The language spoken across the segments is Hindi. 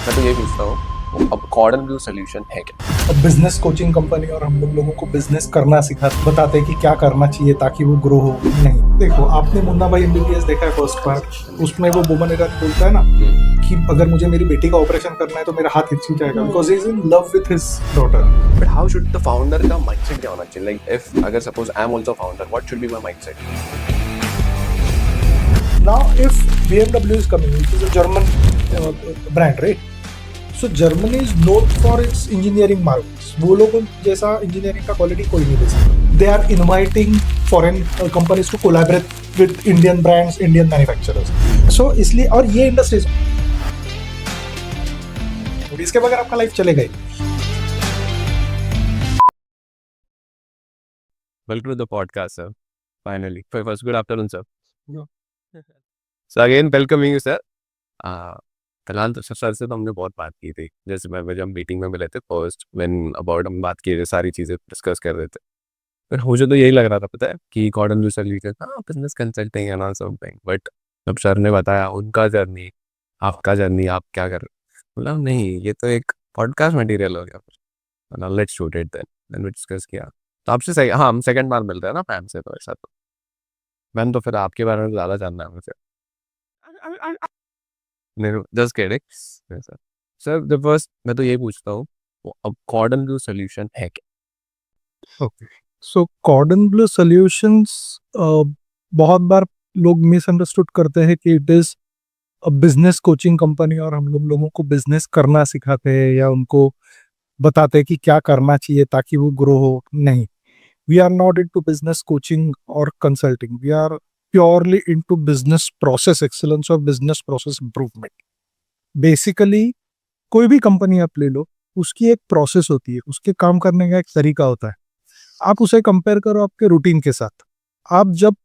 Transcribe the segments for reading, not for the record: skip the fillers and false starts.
मैं तो ये पूछता हूँ, अब कॉर्डन ब्लू सोल्यूशन है क्या? अब बिजनेस कोचिंग कंपनी और हम लोगों को बिजनेस करना सिखाते बताते हैं कि क्या करना चाहिए ताकि वो ग्रो हो। नहीं, देखो आपने मुन्ना भाई एमबीबीएस देखा है फर्स्ट पार्ट, उसमें वो बोमन ईरानी बोलता है ना कि अगर मुझे मेरी बेटी का ऑपरेशन करना है तो मेरा हाथ हिच जाएगा because he is in love with his daughter. But how should the founder का माइंडसेट क्या होना चाहिए? लाइक इफ अगर suppose I am also founder, what should be my mindset? Now if BMW is coming, which is a German brand, right? So Germany is known for its engineering marvels. वो लोगों जैसा इंजीनियरिंग का क्वालिटी कोई नहीं दे सकता. They are inviting foreign companies to collaborate with Indian brands, Indian manufacturers. So इसलिए और ये इंडस्ट्रीज इसके बगैर आपका लाइफ चलेगा ही. Welcome to the podcast, sir. Finally. First, good afternoon, sir. So again, welcoming you, sir. फिलहाल तो सर से तो हमने बहुत बात की थी, जैसे मैं जब मीटिंग में मिले थे फर्स्ट व्हेन अबाउट हम बात किए थे, सारी चीज़ें डिस्कस कर रहे थे. फिर मुझे तो यही लग रहा था, पता है, कि Cordon Blue solution business consulting and all something. But जब सर ने बताया उनका जर्नी, आपका जर्नी, आप क्या कर रहे हो, मतलब नहीं, ये तो एक पॉडकास्ट मटेरियल हो गया. फिर let's shoot it then discuss किया. तो आपसे सही, हाँ, हम सेकंड बार मिलते हैं ना मैम से, तो ऐसा तो मैम तो फिर आपके बारे में ज़्यादा जानना है मुझे. नहीं, just kidding sir. Sir the first मैं तो यही पूछता हूँ, अब कॉर्डन ब्लू सोल्यूशन है क्या? ओके, सो कॉर्डन ब्लू सॉल्यूशंस बहुत बार लोग मिसअंडरस्टूड करते हैं कि it is business coaching company और हम लोगों को बिजनेस करना सिखाते हैं या उनको बताते हैं कि क्या करना चाहिए ताकि वो ग्रो हो. नहीं, we are not into business coaching और consulting. We are purely into business process excellence और बिजनेस प्रोसेस इंप्रूवमेंट. बेसिकली कोई भी कंपनी आप ले लो, उसकी एक प्रोसेस होती है, उसके काम करने का एक तरीका होता है. आप उसे कंपेयर करो आपके रूटीन के साथ. आप जब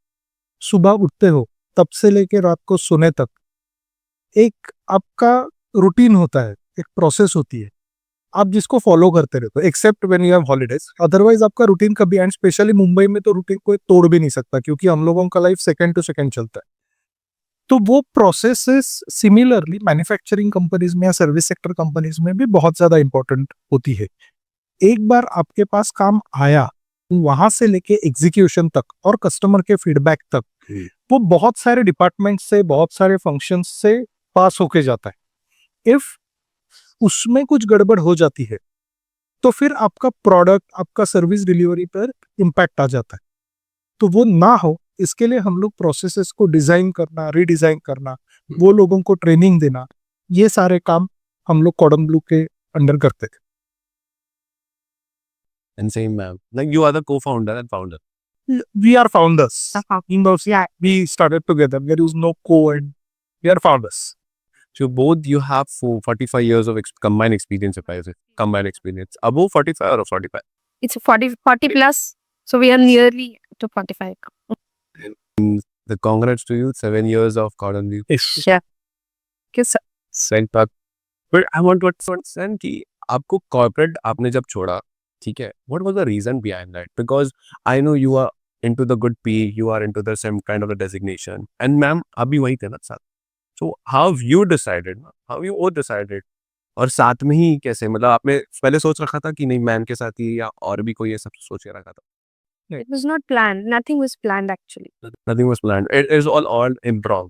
सुबह उठते हो तब से लेकर रात को सोने तक एक आपका रूटीन होता है, एक प्रोसेस होती है, आप जिसको फॉलो करते रहते हो except when you have holidays. Otherwise आपका रूटीन कभी, एंड स्पेशली मुंबई में तो रूटीन कोई तोड़ भी नहीं सकता क्योंकि हम लोगों का लाइफ सेकंड टू सेकंड चलता है. तो वो प्रोसेसेस सिमिलरली मैन्युफैक्चरिंग कंपनीज में या सर्विस सेक्टर कंपनीज में भी बहुत ज्यादा इंपॉर्टेंट होती है. एक बार आपके पास काम आया, वहां से लेके एग्जीक्यूशन तक और कस्टमर के फीडबैक तक वो बहुत सारे डिपार्टमेंट से, बहुत सारे फंक्शन से पास होके जाता है. इफ उसमें कुछ गड़बड़ हो जाती है तो फिर आपका प्रोडक्ट, आपका सर्विस डिलीवरी पर इम्पैक्ट आ जाता है. तो वो ना हो इसके लिए हम लोग प्रोसेसेस को डिजाइन करना, रीडिजाइन करना, वो लोगों को ट्रेनिंग देना, ये सारे काम हम लोग कॉर्डन ब्लू के अंडर करते थे. And same, ma'am. Like you are the co-founder and founder. We are founders. We started together. There is no co and we are founders. So both you have 45 years of combined experience, if I say. Combined experience. Above 45 or 45? It's 40 plus, so we are nearly to 45. The congrats to you, 7 years of Cordon Bleu. Yeah. Yes, sir. Sent back. But I want to understand कि आपको corporate आपने जब छोड़ा, ठीक है, what was the reason behind that? Because I know you are into the good P, you are into the same kind of a designation. And ma'am, आप भी वही थे ना साथ. So how have you decided? How you all decided? और साथ में ही कैसे, मतलब आपने पहले सोच रखा था कि नहीं मैम के साथ ही, या और भी कोई ये सब सोच के रखा था? It was not planned. Nothing was planned actually. Nothing was planned. It is all improv.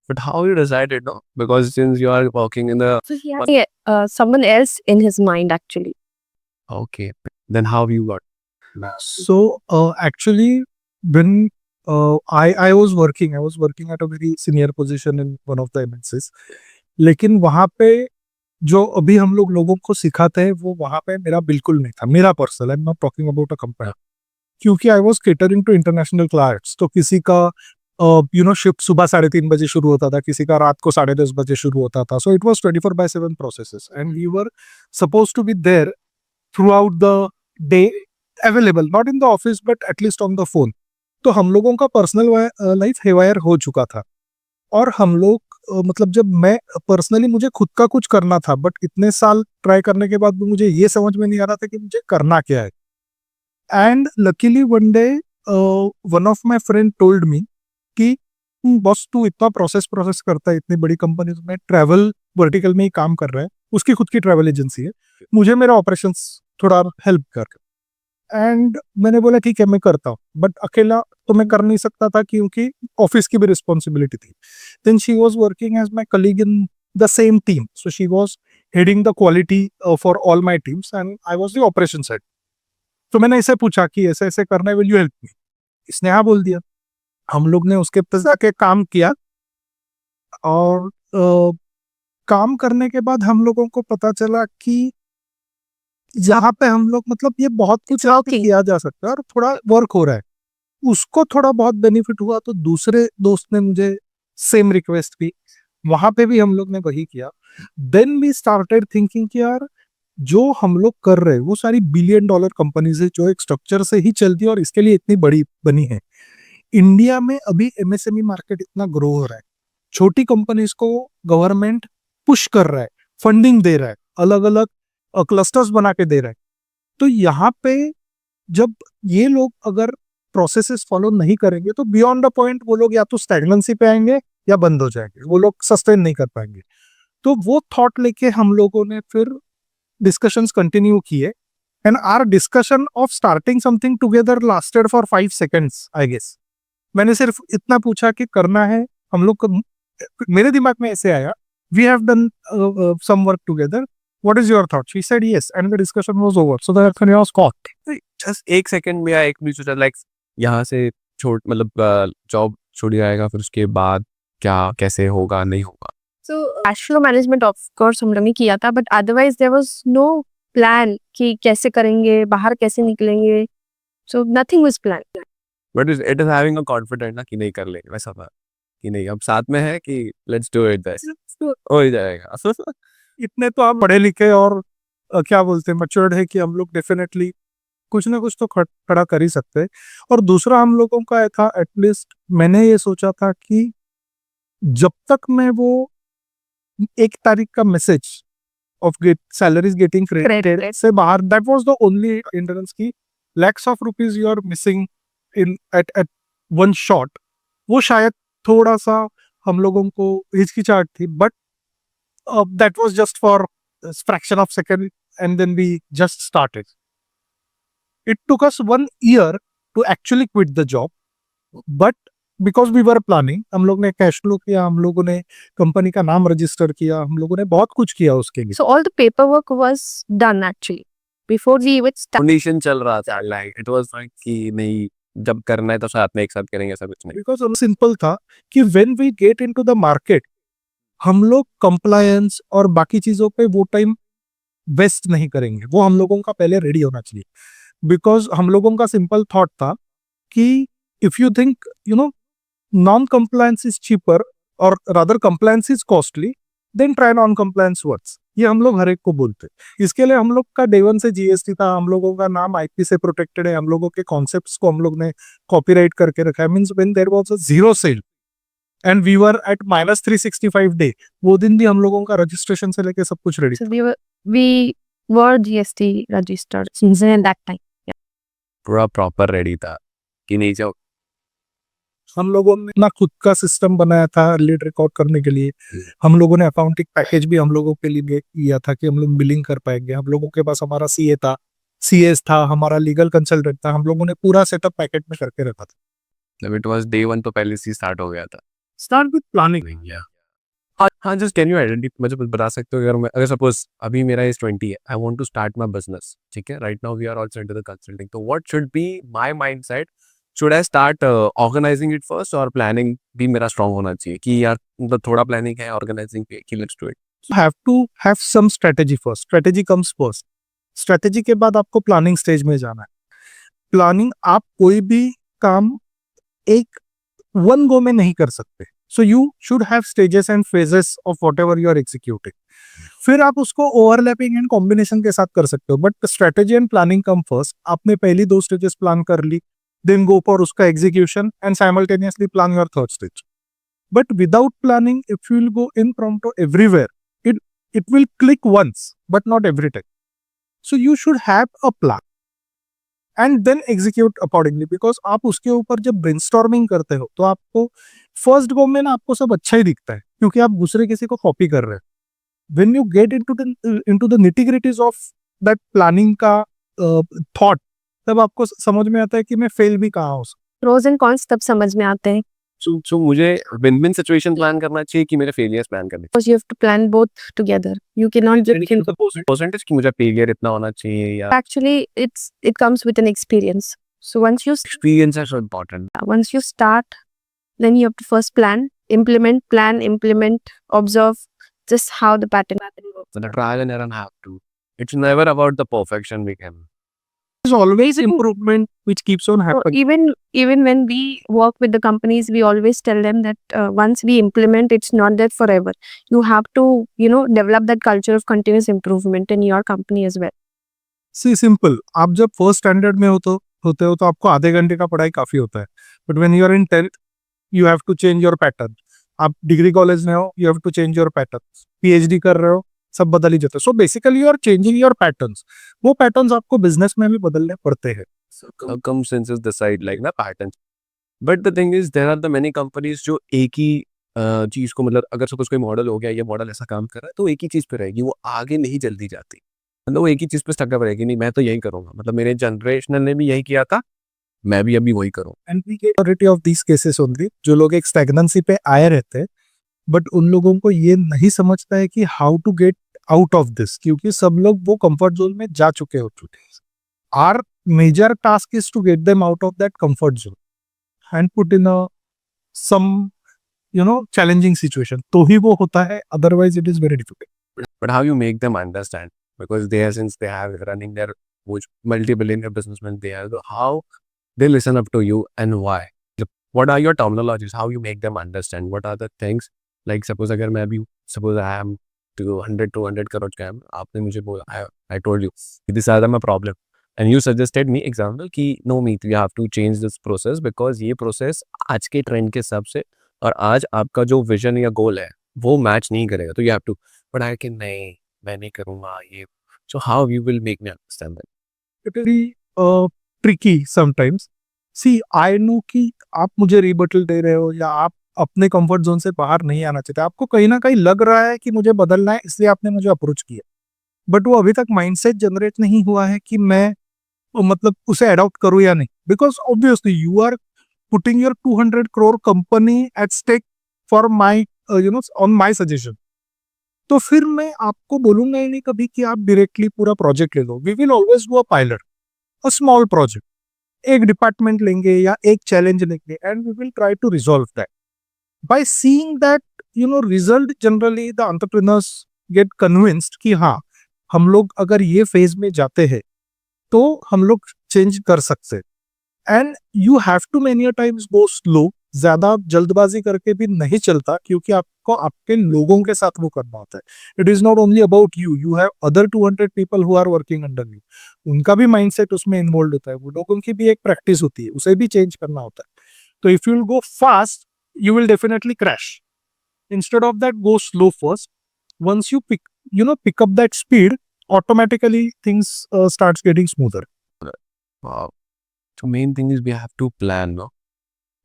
But how you decided, no? Because since you are working in the... So he had someone else in his mind actually. Okay. Then how you got? So actually, when I was working at a very senior position in one of the MNCs. लेकिन वहाँ पे जो अभी हम लोगों को सिखाते हैं वो वहाँ पे मेरा बिल्कुल नहीं था. मेरा personal, I am not talking about a company, क्योंकि I was catering to international clients. तो किसी का शिफ्ट सुबह 3:30 बजे शुरू होता था, किसी का रात को 10:30 बजे शुरू होता था. So it was 24/7 processes and we were suppose to be there throughout the day, available not in the office but at least on the phone. तो हम लोगों का पर्सनल लाइफ हेवायर हो चुका था. और हम लोग मतलब जब मैं पर्सनली, मुझे खुद का कुछ करना था, बट इतने साल ट्राई करने के बाद भी मुझे ये समझ में नहीं आ रहा था कि मुझे करना क्या है. And luckily one day one of my friend told me कि बॉस तू इतना प्रोसेस करता है इतनी बड़ी कंपनी में, ट्रैवल वर्टिकल में ही काम कर रहा है, उसकी खुद की ट्रैवल एजेंसी है, मुझे मेरा ऑपरेशंस थोड़ा हेल्प कर। एंड मैंने बोला ठीक है मैं करता हूँ, बट अकेला तो मैं कर नहीं सकता था क्योंकि ऑफिस की भी रिस्पॉन्सिबिलिटी थी। Then she was working as my colleague in the same team, so she was heading the quality for all my teams and I was the operation side. तो मैंने इसे पूछा कि ऐसे ऐसे करना है, विल यू हेल्प मी? इसने हाँ बोल दिया। हम लोग ने उसके पास जाके काम किया और काम करने के बाद हम लोगों को पता चला कि यहाँ पे हम लोग मतलब ये बहुत कुछ working. किया जा सकता है और थोड़ा वर्क हो रहा है, उसको थोड़ा बहुत बेनिफिट हुआ। तो दूसरे दोस्त ने मुझे सेम रिक्वेस्ट की, वहां पे भी हम लोग ने वही किया। देन वी स्टार्टेड थिंकिंग कि यार जो हम लोग कर रहे हैं वो सारी $1 बिलियन कंपनीज है जो एक स्ट्रक्चर से ही चलती है और इसके लिए इतनी बड़ी बनी है। इंडिया में अभी एमएसएमई मार्केट इतना ग्रो हो रहा है, छोटी कंपनीज को गवर्नमेंट पुश कर रहा है, फंडिंग दे रहा है, अलग अलग क्लस्टर्स बना के दे रहा है। तो यहाँ पे जब ये लोग अगर प्रोसेसेस फॉलो नहीं करेंगे तो बियॉन्ड द पॉइंट वो लोग या तो स्टैग्नेंसी पे आएंगे या बंद हो जाएंगे, वो लोग सस्टेन नहीं कर पाएंगे। तो वो थॉट लेके हम लोगों ने फिर डिस्कशंस कंटिन्यू किए and our discussion of starting something together lasted for 5 seconds I guess. मैंने सिर्फ इतना पूछा कि करना है हम लोग को, मेरे दिमाग में ऐसे आया, we have done some work together, what is your thought? She said yes and the discussion was over, so that was caught. Just एक सेकंड में या एक मिनट सोचा लाइक यहाँ से छोड़ मतलब जॉब छूट जाएगा, फिर उसके बाद क्या कैसे होगा नहीं होगा? So cash flow management of course हम लोग ने किया था, but otherwise there was no plan कि कैसे करेंगे, बाहर कैसे निकलेंगे. So nothing was planned. But it is having a confident ना कि नहीं कर लेंगे, वैसा था कि नहीं अब साथ में है कि लेट्स डू इट, दैट हो ही जाएगा। इतने तो आप पढ़े लिखे और क्या बोलते हैं मैच्योर्ड है कि हम लोग डेफिनेटली कुछ ना कुछ तो खड़ा कर ही सकते हैं। और दूसरा हम लोगों का ये था, एटलीस्ट मैंने ये सोचा था कि जब तक मैं वो 1 तारीख का message of salaries getting credited Credited. से बाहर, that was the only hindrance की lakhs of rupees you are missing in at one shot. वो शायद थोड़ा सा हम लोगों को हिचकिचाहट थी, but that was just for a fraction of second and then we just started. It took us 1 year to actually quit the job, but because we were planning, हम लोग ने कैश फ्लो किया, हम लोगों ने कंपनी का नाम रजिस्टर किया, हम लोगों ने बहुत कुछ किया उसके लिए। So all the paperwork was done actually before we even started. Foundation चल रहा था, लाइक इट वाज लाइक कि नहीं जब करना है तो साथ में एक साथ करेंगे, ऐसा कुछ नहीं। बिकॉज सिंपल था कि when we get into the market हम लोग कंप्लायंस और बाकी चीजों पे वो टाइम वेस्ट नहीं करेंगे, वो हम लोगों का पहले रेडी होना चाहिए। बिकॉज हम लोगों का सिंपल थॉट था कि if you think you know non compliance is cheaper और rather compliance is costly, then try non compliance works. ये हम लोग हर एक को बोलते। इसके लिए हम लोग का डे 1 से जीएसटी था, हम लोगों का नाम आईपी से प्रोटेक्टेड है, हम लोगों के कॉन्सेप्ट्स को हम लोग ने कॉपीराइट करके रखा है। Means when there was a zero sale and we were at -365 day, वो दिन भी हम लोगों का रजिस्ट्रेशन से लेके सब कुछ ready. So we were GST registered since then that time. पूरा प्रॉपर रेडी था कि नहीं जाओ। हम लोगों ने अपना खुद का सिस्टम बनाया था लीड रिकॉर्ड करने के लिए। हम लोगों ने अकाउंटिंग पैकेज भी हम लोगों के लिए किया था कि हम लोग बिलिंग कर पाएंगे। हम लोगों के पास हमारा सीए था, सीएस था, हमारा लीगल कंसल्टेंट था, हम लोगों ने पूरा सेटअप पैकेट में करके रखा था। जब इट वाज डे 1 तो पहले से स्टार्ट हो गया था। Start with planning. या हाँ, जस्ट कैन यू आइडेंटिफाई, मुझे बता सकते हो अगर सपोज अभी मेरा एज 20 है, I want to start my business, ठीक है, right now we are also into the consulting, तो what should be my mindset? Should I start organising it first, और प्लानिंग भी मेरा स्ट्रांग होना चाहिए कि यार मतलब थोड़ा प्लानिंग है, ऑर्गेनाइजिंग भी है कि let's do it? Have to have some strategy first. Strategy comes first. Strategy के बाद आपको प्लानिंग स्टेज में जाना है। प्लानिंग आप कोई भी काम एक वन गो में नहीं कर सकते, so you should have stages and phases of whatever you are executing. फिर आप उसको ओवरलैपिंग एंड कॉम्बिनेशन के साथ कर सकते हो, but strategy and planning come first. आपने पहली 2 स्टेजेस प्लान कर ली, देन गो फॉर उसका execution and simultaneously plan your third stage. But without planning if you will go in pronto everywhere, it will click once but not every time. So you should have a plan and then execute accordingly, because आप उसके ऊपर जब brainstorming करते हो तो आपको फर्स्ट गो में ना आपको सब अच्छा ही दिखता है क्योंकि आप दूसरे किसी को कॉपी कर रहे हो। when you get into the nitty-gritties of that planning का thought, तब आपको समझ में आता है कि मैं फेल भी कहाँ हो सकता प्रोज एंड कॉन्स तब समझ में आते हैं, सो मुझे विन विन सिचुएशन प्लान करना चाहिए कि मेरे फेलियर्स प्लान करने because you have to plan both together, you can not चाहिए परसेंटेज कि मुझे फेलियर इतना होना चाहिए या actually it comes with an experience. So experience है so important once you start, then you have to first implement, observe just how the pattern works. the trial and error have to. It's never about the perfection we can. There's always improvement which keeps on So happening. even when we work with the companies, we always tell them that once we implement, it's not there forever. You have to, develop that culture of continuous improvement in your company as well. See simple, आप जब फर्स्ट स्टैंडर्ड में होते हो तो आपको आधे घंटे का पढ़ाई काफी होता है, but when you are in 10th you have to change your pattern. आप डिग्री कॉलेज में हो, you have to change your pattern. PhD कर रहे हो, सब बदल ही जाता है. So basically you are changing your patterns. वो पैटर्न्स आपको बिजनेस में भी बदलने पड़ते हैं. Circumstances decide like ना patterns. But the thing is there are the many companies जो एक ही चीज को मतलब अगर सपोज कोई मॉडल हो गया ये मॉडल ऐसा काम कर रहा है तो एक ही चीज पे रहेगी, वो आगे नहीं जल्दी जाती. मतलब वो एक ही चीज पे स्टक रहेगी, नहीं मैं तो यही करूंगा, मतलब मेरे जनरेशनल ने भी यही किया था, मैं भी अभी वही करूँ. And we get majority of these cases only, जो लोग एक स्टैग्नेंसी पे आए रहते हैं, बट उन लोगों को ये नहीं समझता है कि how to get out of this, क्योंकि सब लोग वो कंफर्ट जोन में जा चुके हो चुके हैं. Our major task is to get them out of that comfort zone and put in a some challenging situation, तो ही वो होता है, otherwise it is very difficult. But how you make them understand? Because they are, since they have running their multi-billionaire businessmen, they are how they listen up to you and why. What are your terminologies? How you make them understand? What are the things? Like suppose अगर मैं अभी suppose I am 200 crore का, आपने मुझे बोला I told you this is my problem and you suggested me example कि no Meet, you have to change this process because ये process आज के ट्रेंड के हिसाब से और आज आपका जो विजन या गोल है वो मैच नहीं करेगा, तो you have to. But I can नहीं, मैं नहीं करूँगा ये. So how you will make me understand that? It is tricky sometimes. See I know कि आप मुझे रिबटल दे रहे हो या आप अपने कंफर्ट जोन से बाहर नहीं आना चाहते, आपको कहीं ना कहीं लग रहा है कि मुझे बदलना है, इसलिए आपने मुझे अप्रोच किया, बट वो अभी तक माइंडसेट जनरेट नहीं हुआ है कि मैं मतलब उसे अडॉप्ट करूं या नहीं. Because obviously you are putting your 200 crore company at stake for my on my suggestion. तो फिर मैं आपको बोलूंगा ही नहीं कभी कि आप डायरेक्टली पूरा प्रोजेक्ट ले लो. We will always do a pilot, a small project. एक डिपार्टमेंट लेंगे या एक चैलेंज लेंगे and we will try to resolve that. By seeing that result, generally the entrepreneurs get convinced कि हाँ, हम लोग अगर ये फेज में जाते हैं तो हम लोग चेंज कर सकते हैं. And you have to many times go slow. ज्यादा जल्दबाजी करके भी नहीं चलता, क्योंकि आपको आपके लोगों के साथ वो करना होता है. It is not only about you, you have other 200 people who are working under you. उनका भी माइंडसेट उसमें इन्वॉल्व होता है, वो लोगों की भी एक प्रैक्टिस होती है, उसे भी चेंज करना होता है. तो if you will go fast you will definitely crash. Instead of that, go slow first. Once you pick up that speed, automatically things starts getting smoother. Wow. So main thing is we have to plan, no?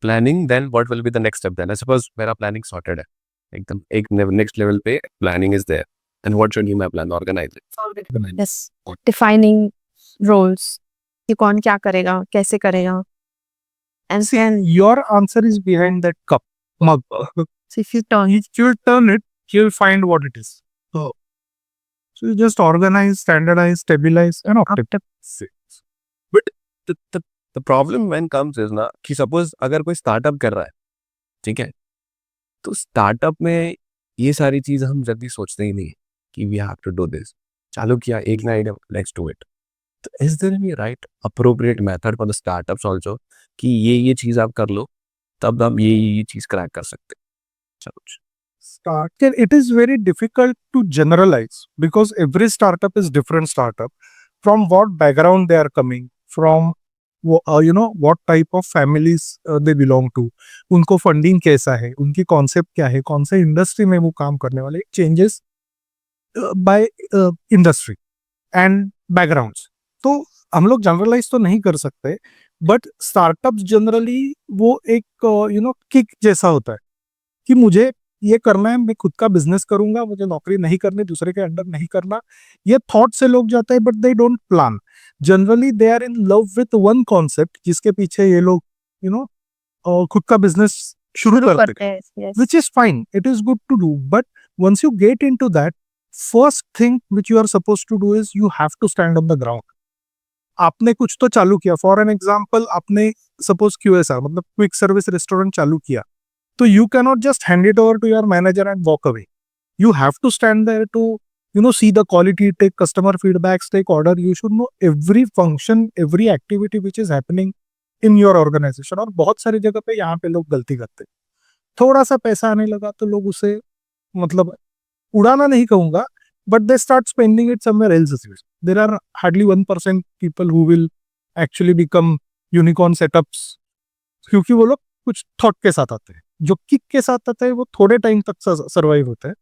Planning, then what will be the next step then? I suppose मेरा planning sorted है. एकदम एक next level पे planning is there. And what should be my plan? Organize it. Yes, defining roles, कि कौन क्या करेगा, कैसे करेगा. And And your answer is behind that cup, mug. so if you turn If you turn it, you'll find what it is. So you just organize, standardize, stabilize, and optimize. But the problem when comes is ना कि suppose अगर कोई startup कर रहा है, ठीक है, तो startup में ये सारी चीज़ हम जल्दी सोचते ही नहीं है कि we have to do this. चालू किया एक ना आइडिया, let's do it. तो is there any right appropriate method for the startups also कि ये चीज़ आप कर लो तब आप ये चीज़ क्रैक कर सकते हैं. Started, it is very difficult to generalize because every startup is different startup. From what background they are coming from, what type of families they belong to, उनको फंडिंग कैसा है, उनकी कॉन्सेप्ट क्या है, कौन से इंडस्ट्री में वो काम करने वाले, changes by industry and backgrounds. तो हम लोग जनरलाइज तो नहीं कर सकते, बट स्टार्टअप्स जनरली वो एक किक जैसा होता है कि मुझे ये करना है, मैं खुद का बिजनेस करूंगा, मुझे नौकरी नहीं करनी, दूसरे के अंडर नहीं करना, ये थॉट से लोग जाते हैं, but they don't plan. Generally they are in love with one concept जिसके पीछे ये लोग खुद का बिजनेस शुरू करते हैं, yes. which is fine. It is good to do. But once you get into that, first thing which you are supposed to do is you have to stand on the ground. आपने कुछ तो चालू किया. फॉर एन एग्जाम्पल, आपने सपोज QSR मतलब क्विक सर्विस रेस्टोरेंट चालू किया, तो you cannot just hand it over to your manager and walk away. You have to stand there to see the quality, take customer feedbacks, take order. You should know every function, every activity which is happening in your organization. और बहुत सारी जगह पे यहाँ पे लोग गलती करते हैं. थोड़ा सा पैसा आने लगा तो लोग उसे मतलब उड़ाना नहीं कहूंगा, but they start spending it somewhere else. There are hardly 1% people who will actually become unicorn setups, क्योंकि वो लोग कुछ थॉट के साथ आते हैं. जो किक के साथ आते हैं वो थोड़े टाइम तक सर्वाइव होते हैं,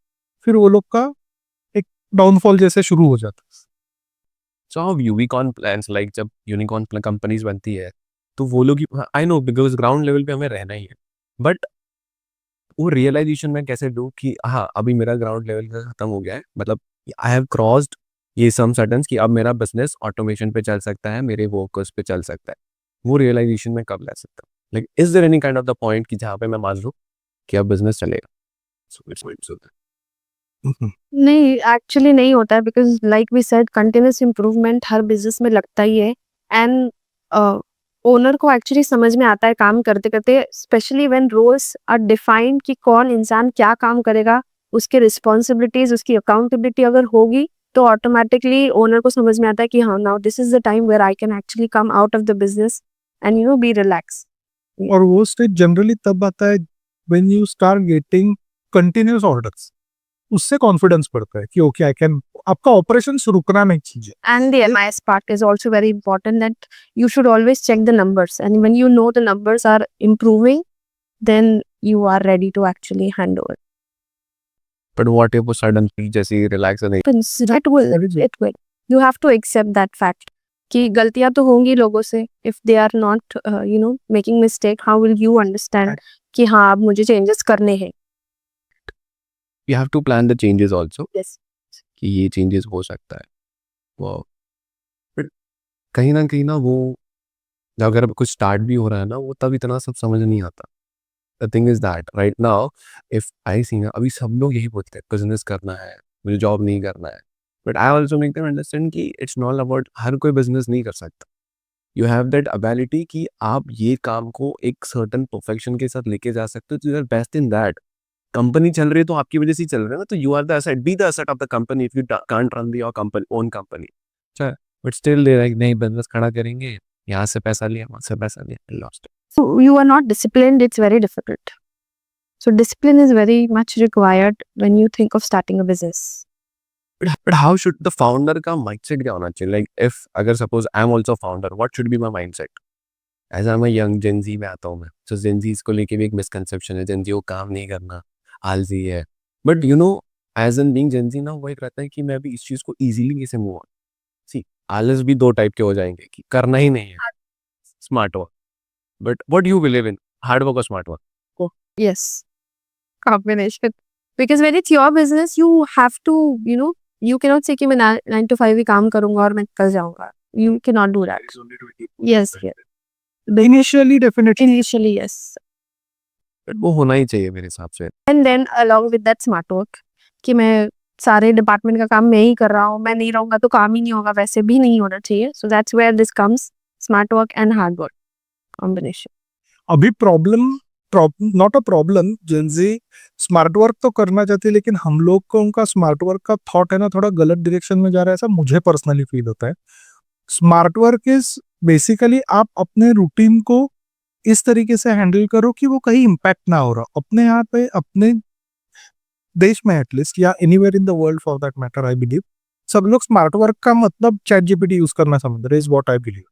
फिर वो लोग का एक डाउनफॉल जैसे शुरू हो जाता है. So how unicorn plans, like जब यूनिकॉर्न कंपनीज बनती है तो वो लोग, I know because ground level पे हमें रहना ही है, बट वो रियलाइजेशन में कैसे लूँ कि हाँ अभी मेरा ग्राउंड लेवल का खत्म हो गया है, मतलब आई हैव क्रॉस्ड ये सम सर्टन्स कि अब मेरा बिजनेस ऑटोमेशन पे चल सकता है, मेरे वर्कर्स पे चल सकता है. वो रियलाइजेशन में कब ला सकता हूँ? Like is there any kind of the point कि जहाँ पे मैं मान लूँ कि अब बिजनेस चलेगा? So it's going so that. नहीं, एक्चुअली नहीं होता है, because like we said continuous improvement हर बिजनेस में लगता ही है. एंड ओनर को एक्चुअली समझ में आता है काम करते करते, specially when roles are defined कि कौन इंसान क्या काम करेगा, उसके रिस्पॉन्सिबिलिटीज, उसकी अकाउंटेबिलिटी अगर होगी तो ऑटोमेटिकली ओनर को समझ में आता है कि हाँ, now this is the time where I can actually come out of the business and be relax. और वो स्टेज जनरली तब आता है when you start getting continuous orders. उससे कॉन्फिडेंस बढ़ता है कि ओके आई कैन, आपका ऑपरेशन रुकना नहीं चाहिए. And the MIS part is also very important, that you should always check the numbers. And when you know the numbers are improving, then you are ready to actually hand over. But what if वो suddenly जैसे रिलैक्स नहीं? It will. You have to accept that fact. कि गलतियां तो होंगी लोगों से. If they are not, making mistake, how will you understand कि हाँ अब मुझे changes करने हैं? You have to plan the changes also. Yes. कि ये चेंजेस हो सकता है. वो बट कहीं ना वो अगर कुछ स्टार्ट भी हो रहा है ना, वो तब इतना सब समझ नहीं आता. The thing is that right now if I see ना, अभी सब लोग यही बोलते हैं बिजनेस करना है, मुझे जॉब नहीं करना है, but I also make them understand कि इट्स नॉट अबाउट हर कोई बिजनेस नहीं कर सकता. यू हैव दैट एबिलिटी कि आप ये काम को एक सर्टन परफेक्शन के साथ लेके जा सकते हो. You are best in that. Company चल रही है तो आपकी वजह से ही चल रहा है ना, तो you are the asset, be the asset of the company if you can't run your company own company. अच्छा, बट स्टिल दे लाइक नहीं बिजनेस खड़ा करेंगे, यहाँ से पैसा लिया, वहाँ से पैसा लिया, lost. So you are not disciplined, it's very difficult. So discipline is very much required when you think of starting a business. But how should the founder का mindset क्या होना चाहिए? Like if अगर suppose I'm also founder, what should be my mindset? As I'm a young Gen Z में आता हूँ मैं, so Gen Zs को लेके भी एक misconception है, Gen Z को काम नहीं करना, आलसी है. But as in being Gen Z ना, वो एक रहता है कि मैं भी इस चीज़ को easily कैसे move on. See, आलस भी दो टाइप के हो जाएंगे कि करना ही नहीं है, smart work. But what you believe in, hard work और smart work? Yes, combination. Because when it's your business, you have to, you cannot say कि मैं 9 to 5 ही काम करूंगा और मैं निकल जाऊंगा. You cannot do that. Yes, yes. Initially definitely. Initially, yes. But वो होना ही चाहिए मेरे हिसाब से. And then along with that smart work, कि मैं सारे डिपार्टमेंट का काम मैं ही कर रहा हूँ, मैं नहीं रहूंगा तो काम ही नहीं होगा, वैसे भी नहीं होना चाहिए. So that's where this comes, smart work and hard work combination. अभी problem not a problem, Gen Z smart work तो करना चाहती है, लेकिन हम लोग को उनका स्मार्ट वर्क का थॉट है ना थोड़ा गलत डायरेक्शन में जा रहा है, ऐसा मुझे पर्सनली फील होता है. स्मार्ट वर्क इज बेसिकली आप अपने रूटीन को इस तरीके से हैंडल करो कि वो कहीं इम्पैक्ट ना हो रहा अपने यहाँ पे, अपने देश में एटलीस्ट, या anywhere in the world for that matter. I believe सब लोग स्मार्ट वर्क का मतलब चैट जीपीटी यूज करना समझ रहे, इज व्हाट आई बिलीव.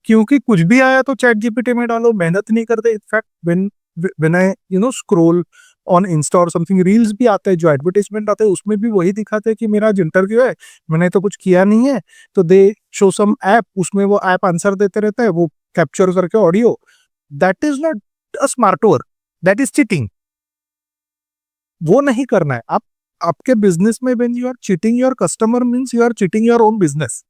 क्योंकि कुछ भी आया तो चैट जीपीटी में डालो, मेहनत नहीं करते. In fact when I scroll on Insta और समथिंग, रील्स भी आते हैं, जो एडवर्टाइजमेंट आते हैं उसमें भी वही दिखाते हैं कि मेरा आज इंटरव्यू है, मैंने तो कुछ किया नहीं है, तो दे शो सम ऐप, उसमें वो ऐप आंसर देते रहता है, वो कैप्चर करके audio. That is not a smart work, that is cheating. वो नहीं करना है। आप आपके बिजनेस में when you are cheating your customer means you are cheating your own business.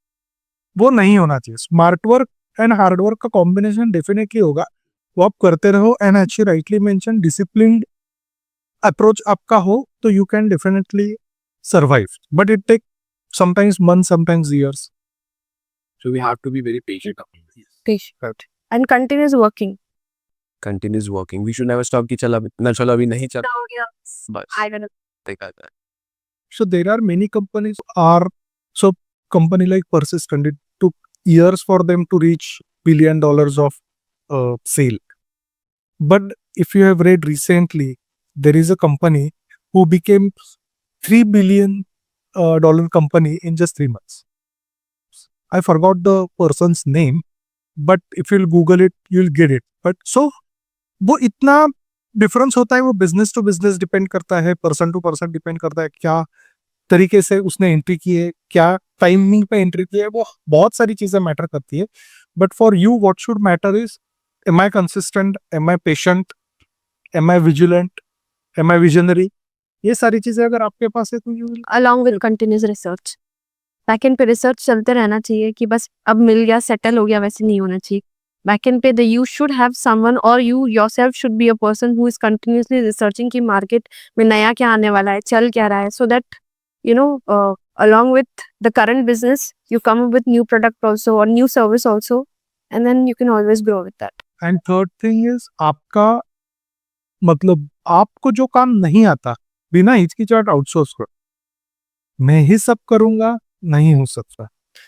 वो नहीं होना चाहिए। Smart work and hard work का कॉम्बिनेशन डेफिनेटली होगा, वो आप करते रहो। And as you rightly mention, disciplined approach आपका हो तो you can definitely survive, but it take sometimes months, sometimes years. So we have to be very patient. patient and continuous working. Continuous working. We should never stop कि चल अभी नहीं चल बस I don't know. देखा जाए. So there are many companies are so company like Persistent, it took years for them to reach $1 billion of sale. But if you have read recently, there is a company who became $3 billion dollar company in just 3 months. I forgot the person's name, but if you'll Google it, you'll get it. But so वो इतना डिफरेंस होता है, वो बिजनेस टू बिजनेस डिपेंड करता है, पर्सन टू पर्सन डिपेंड करता है, क्या तरीके से उसने एंट्री की है, क्या टाइमिंग पे एंट्री की है, वो बहुत सारी चीजें मैटर करती है। But for you what should matter is, am I consistent, am I patient, am I vigilant, am I visionary. ये सारी चीजें अगर आपके पास है तो you will Along with continuous research. Backend पे रिसर्च चलते रहना चाहिए कि बस अब मिल गया, सेटल हो गया, वैसे नहीं होना चाहिए। बैकएंड पे यू शुड हैव समवन और you yourself should be a person who is continuously researching कि मार्केट में नया क्या आने वाला है, चल क्या रहा है, so that you know along with the current business you come up with new product also or new service also, and then you can always grow with that. And third thing is आपका मतलब आपको जो काम नहीं आता बिना हिचकिचाहट आउटसोर्स करो। मैं ही सब करूंगा नहीं हो सकता।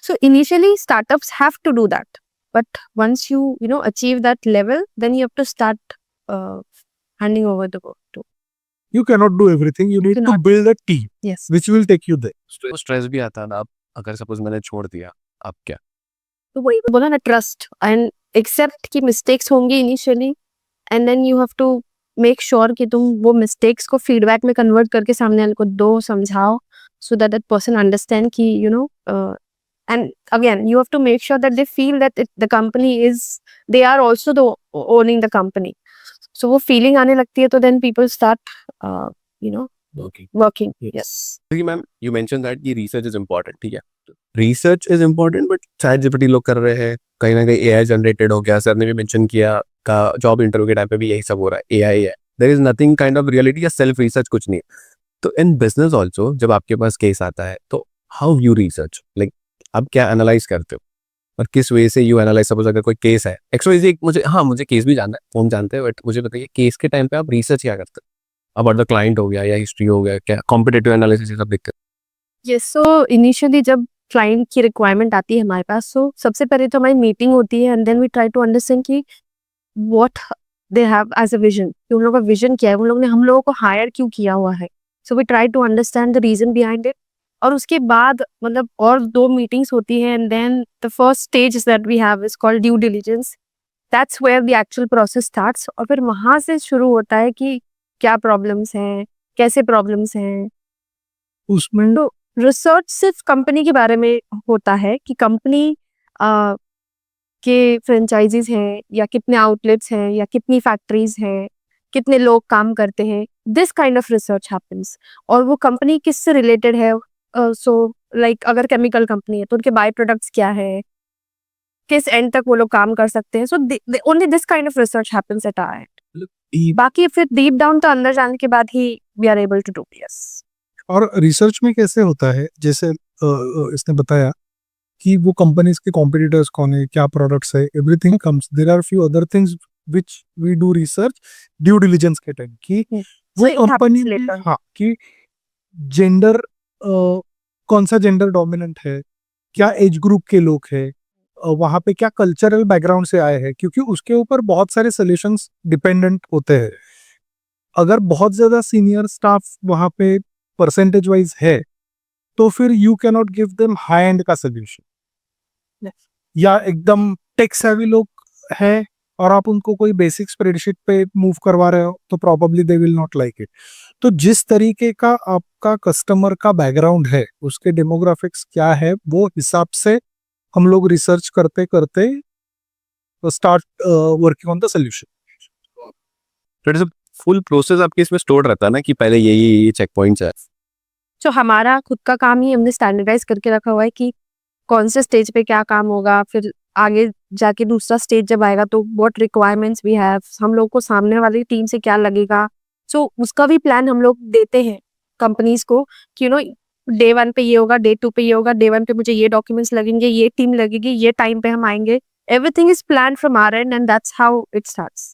So initially startups have to do that, but once you know achieve that level, then you have to start handing over the work to. You cannot do everything, you need to cannot. build a team Yes. which will take you there. Stress भी आता है ना, अब अगर सपोज मैंने छोड़ दिया, अब क्या? तो वही बोला ना, ट्रस्ट एंड एक्सेप्ट कि मिस्टेक्स होंगी initially, and then you have to make sure कि तुम वो मिस्टेक्स को फीडबैक में कन्वर्ट करके सामने वाले को दो, समझाओ, सो दैट पर्सन अंडरस्टैंड कि you know, and again you have to make sure that they feel that the company is, they are also the owning the company, so वो feeling आने लगती है तो then people start you know Okay. working. Yes. क्योंकि मैम यू मेंशन दैट कि रिसर्च इज इम्पोर्टेंट, ठीक है, research is important, but chat GPT लोग कर रहे हैं, कहीं ना कहीं एआई जनरेटेड हो गया, सर ने भी मेंशन किया का जॉब इंटरव्यू के टाइम पे भी यही सब हो रहा है, एआई है, there is nothing kind of reality या सेल्फ रिसर्च कुछ नहीं है। तो इन बिजनेस ऑल्सो जब आपके पास केस आता है तो हाउ यू रिसर्च, लाइक आप क्या एनालाइज करते हो और किस वे से यू एनालाइज? सपोज अगर कोई केस है एक्सवाइजी, मुझे केस भी जानना है, हम जानते हैं, बट मुझे बताइए केस के टाइम पे आप रिसर्च क्या करते हो? अबाउट द क्लाइंट हो गया या हिस्ट्री हो गया, क्या कॉम्पिटिटिव एनालिसिस ये सब देखते हैं? Yes, so initially जब क्लाइंट की रिक्वायरमेंट आती है हमारे पास, so सबसे पहले तो हमारी मीटिंग होती है, and then we try to understand कि what they have as a vision, कि उन लोगों का विजन क्या है, उन लोगों ने हम लोगों को हायर क्यों किया हुआ है। So we try to understand the reason behind it, और उसके बाद मतलब और 2 मीटिंग्स होती हैं, and then the first stage that we have is called due diligence. That's where the actual process starts, और फिर वहां से शुरू होता है कि क्या प्रॉब्लम्स हैं, कैसे प्रॉब्लम्स हैं। उसमें तो रिसर्च सिर्फ कंपनी के बारे में होता है कि कंपनी के फ्रेंचाइजीज हैं या कितने आउटलेट्स हैं या कितनी फैक्ट्रीज हैं, कितने लोग काम करते हैं, this kind of research happens. और वो कंपनी किससे रिलेटेड है, सो लाइक अगर केमिकल कंपनी है तो उनके बाय प्रोडक्ट्स क्या है, किस एंड तक वो लोग काम कर सकते हैं। So only this kind of research happens at our end. बाकी फिर डीप डाउन तो अंदर जाने के बाद ही we are able to do. Yes. और रिसर्च में कैसे होता है, जैसे इसने बताया कि वो कंपनीज के कॉम्पिटिटर्स कौन है, क्या प्रोडक्ट्स है, everything comes, there are few other things which we do research due diligence के टाइम कि वो it कंपनी happens later. हाँ कि जेंडर कौन सा जेंडर डोमिनेंट है, क्या एज ग्रुप के लोग हैं, वहाँ पे क्या कल्चरल बैकग्राउंड से आए हैं, क्योंकि उसके ऊपर बहुत सारे सॉल्यूशंस डिपेंडेंट होते हैं। अगर बहुत ज्यादा सीनियर स्टाफ वहाँ पे परसेंटेज वाइज है तो फिर you can not give them high and का सोल्यूशन। या एकदम टेक सेवी लोग हैं और आप उनको कोई बेसिक स्प्रेडशीट पे मूव करवा रहे हो तो probably they will not like it. तो जिस तरीके का आपका कस्टमर का बैकग्राउंड है, उसके डेमोग्राफिक्स क्या है, वो हिसाब से हम लोग रिसर्च करते करते start working on the solution. So it is a full process आपके इसमें स्टोर रहता है ना कि पहले ये चेक पॉइंट्स है। तो हमारा खुद का काम ही हमने स्टैंडर्डाइज करके रखा हुआ है कि कौन से स्टेज पे क्या काम होगा, फिर आगे जाके दूसरा स्टेज जब आएगा तो व्हाट रिक्वायरमेंट्स वी हैव, हम लोग को सामने वाली टीम से क्या लगेगा। सो उसका भी प्लान हम लोग देते हैं कंपनीज को कि डे 1 पे ये होगा, डे 2 पे ये होगा, डे 1 पे मुझे ये डॉक्यूमेंट्स लगेंगे, ये टीम लगेगी, ये टाइम पे हम आएंगे। Everything is plan from our and that's how it starts.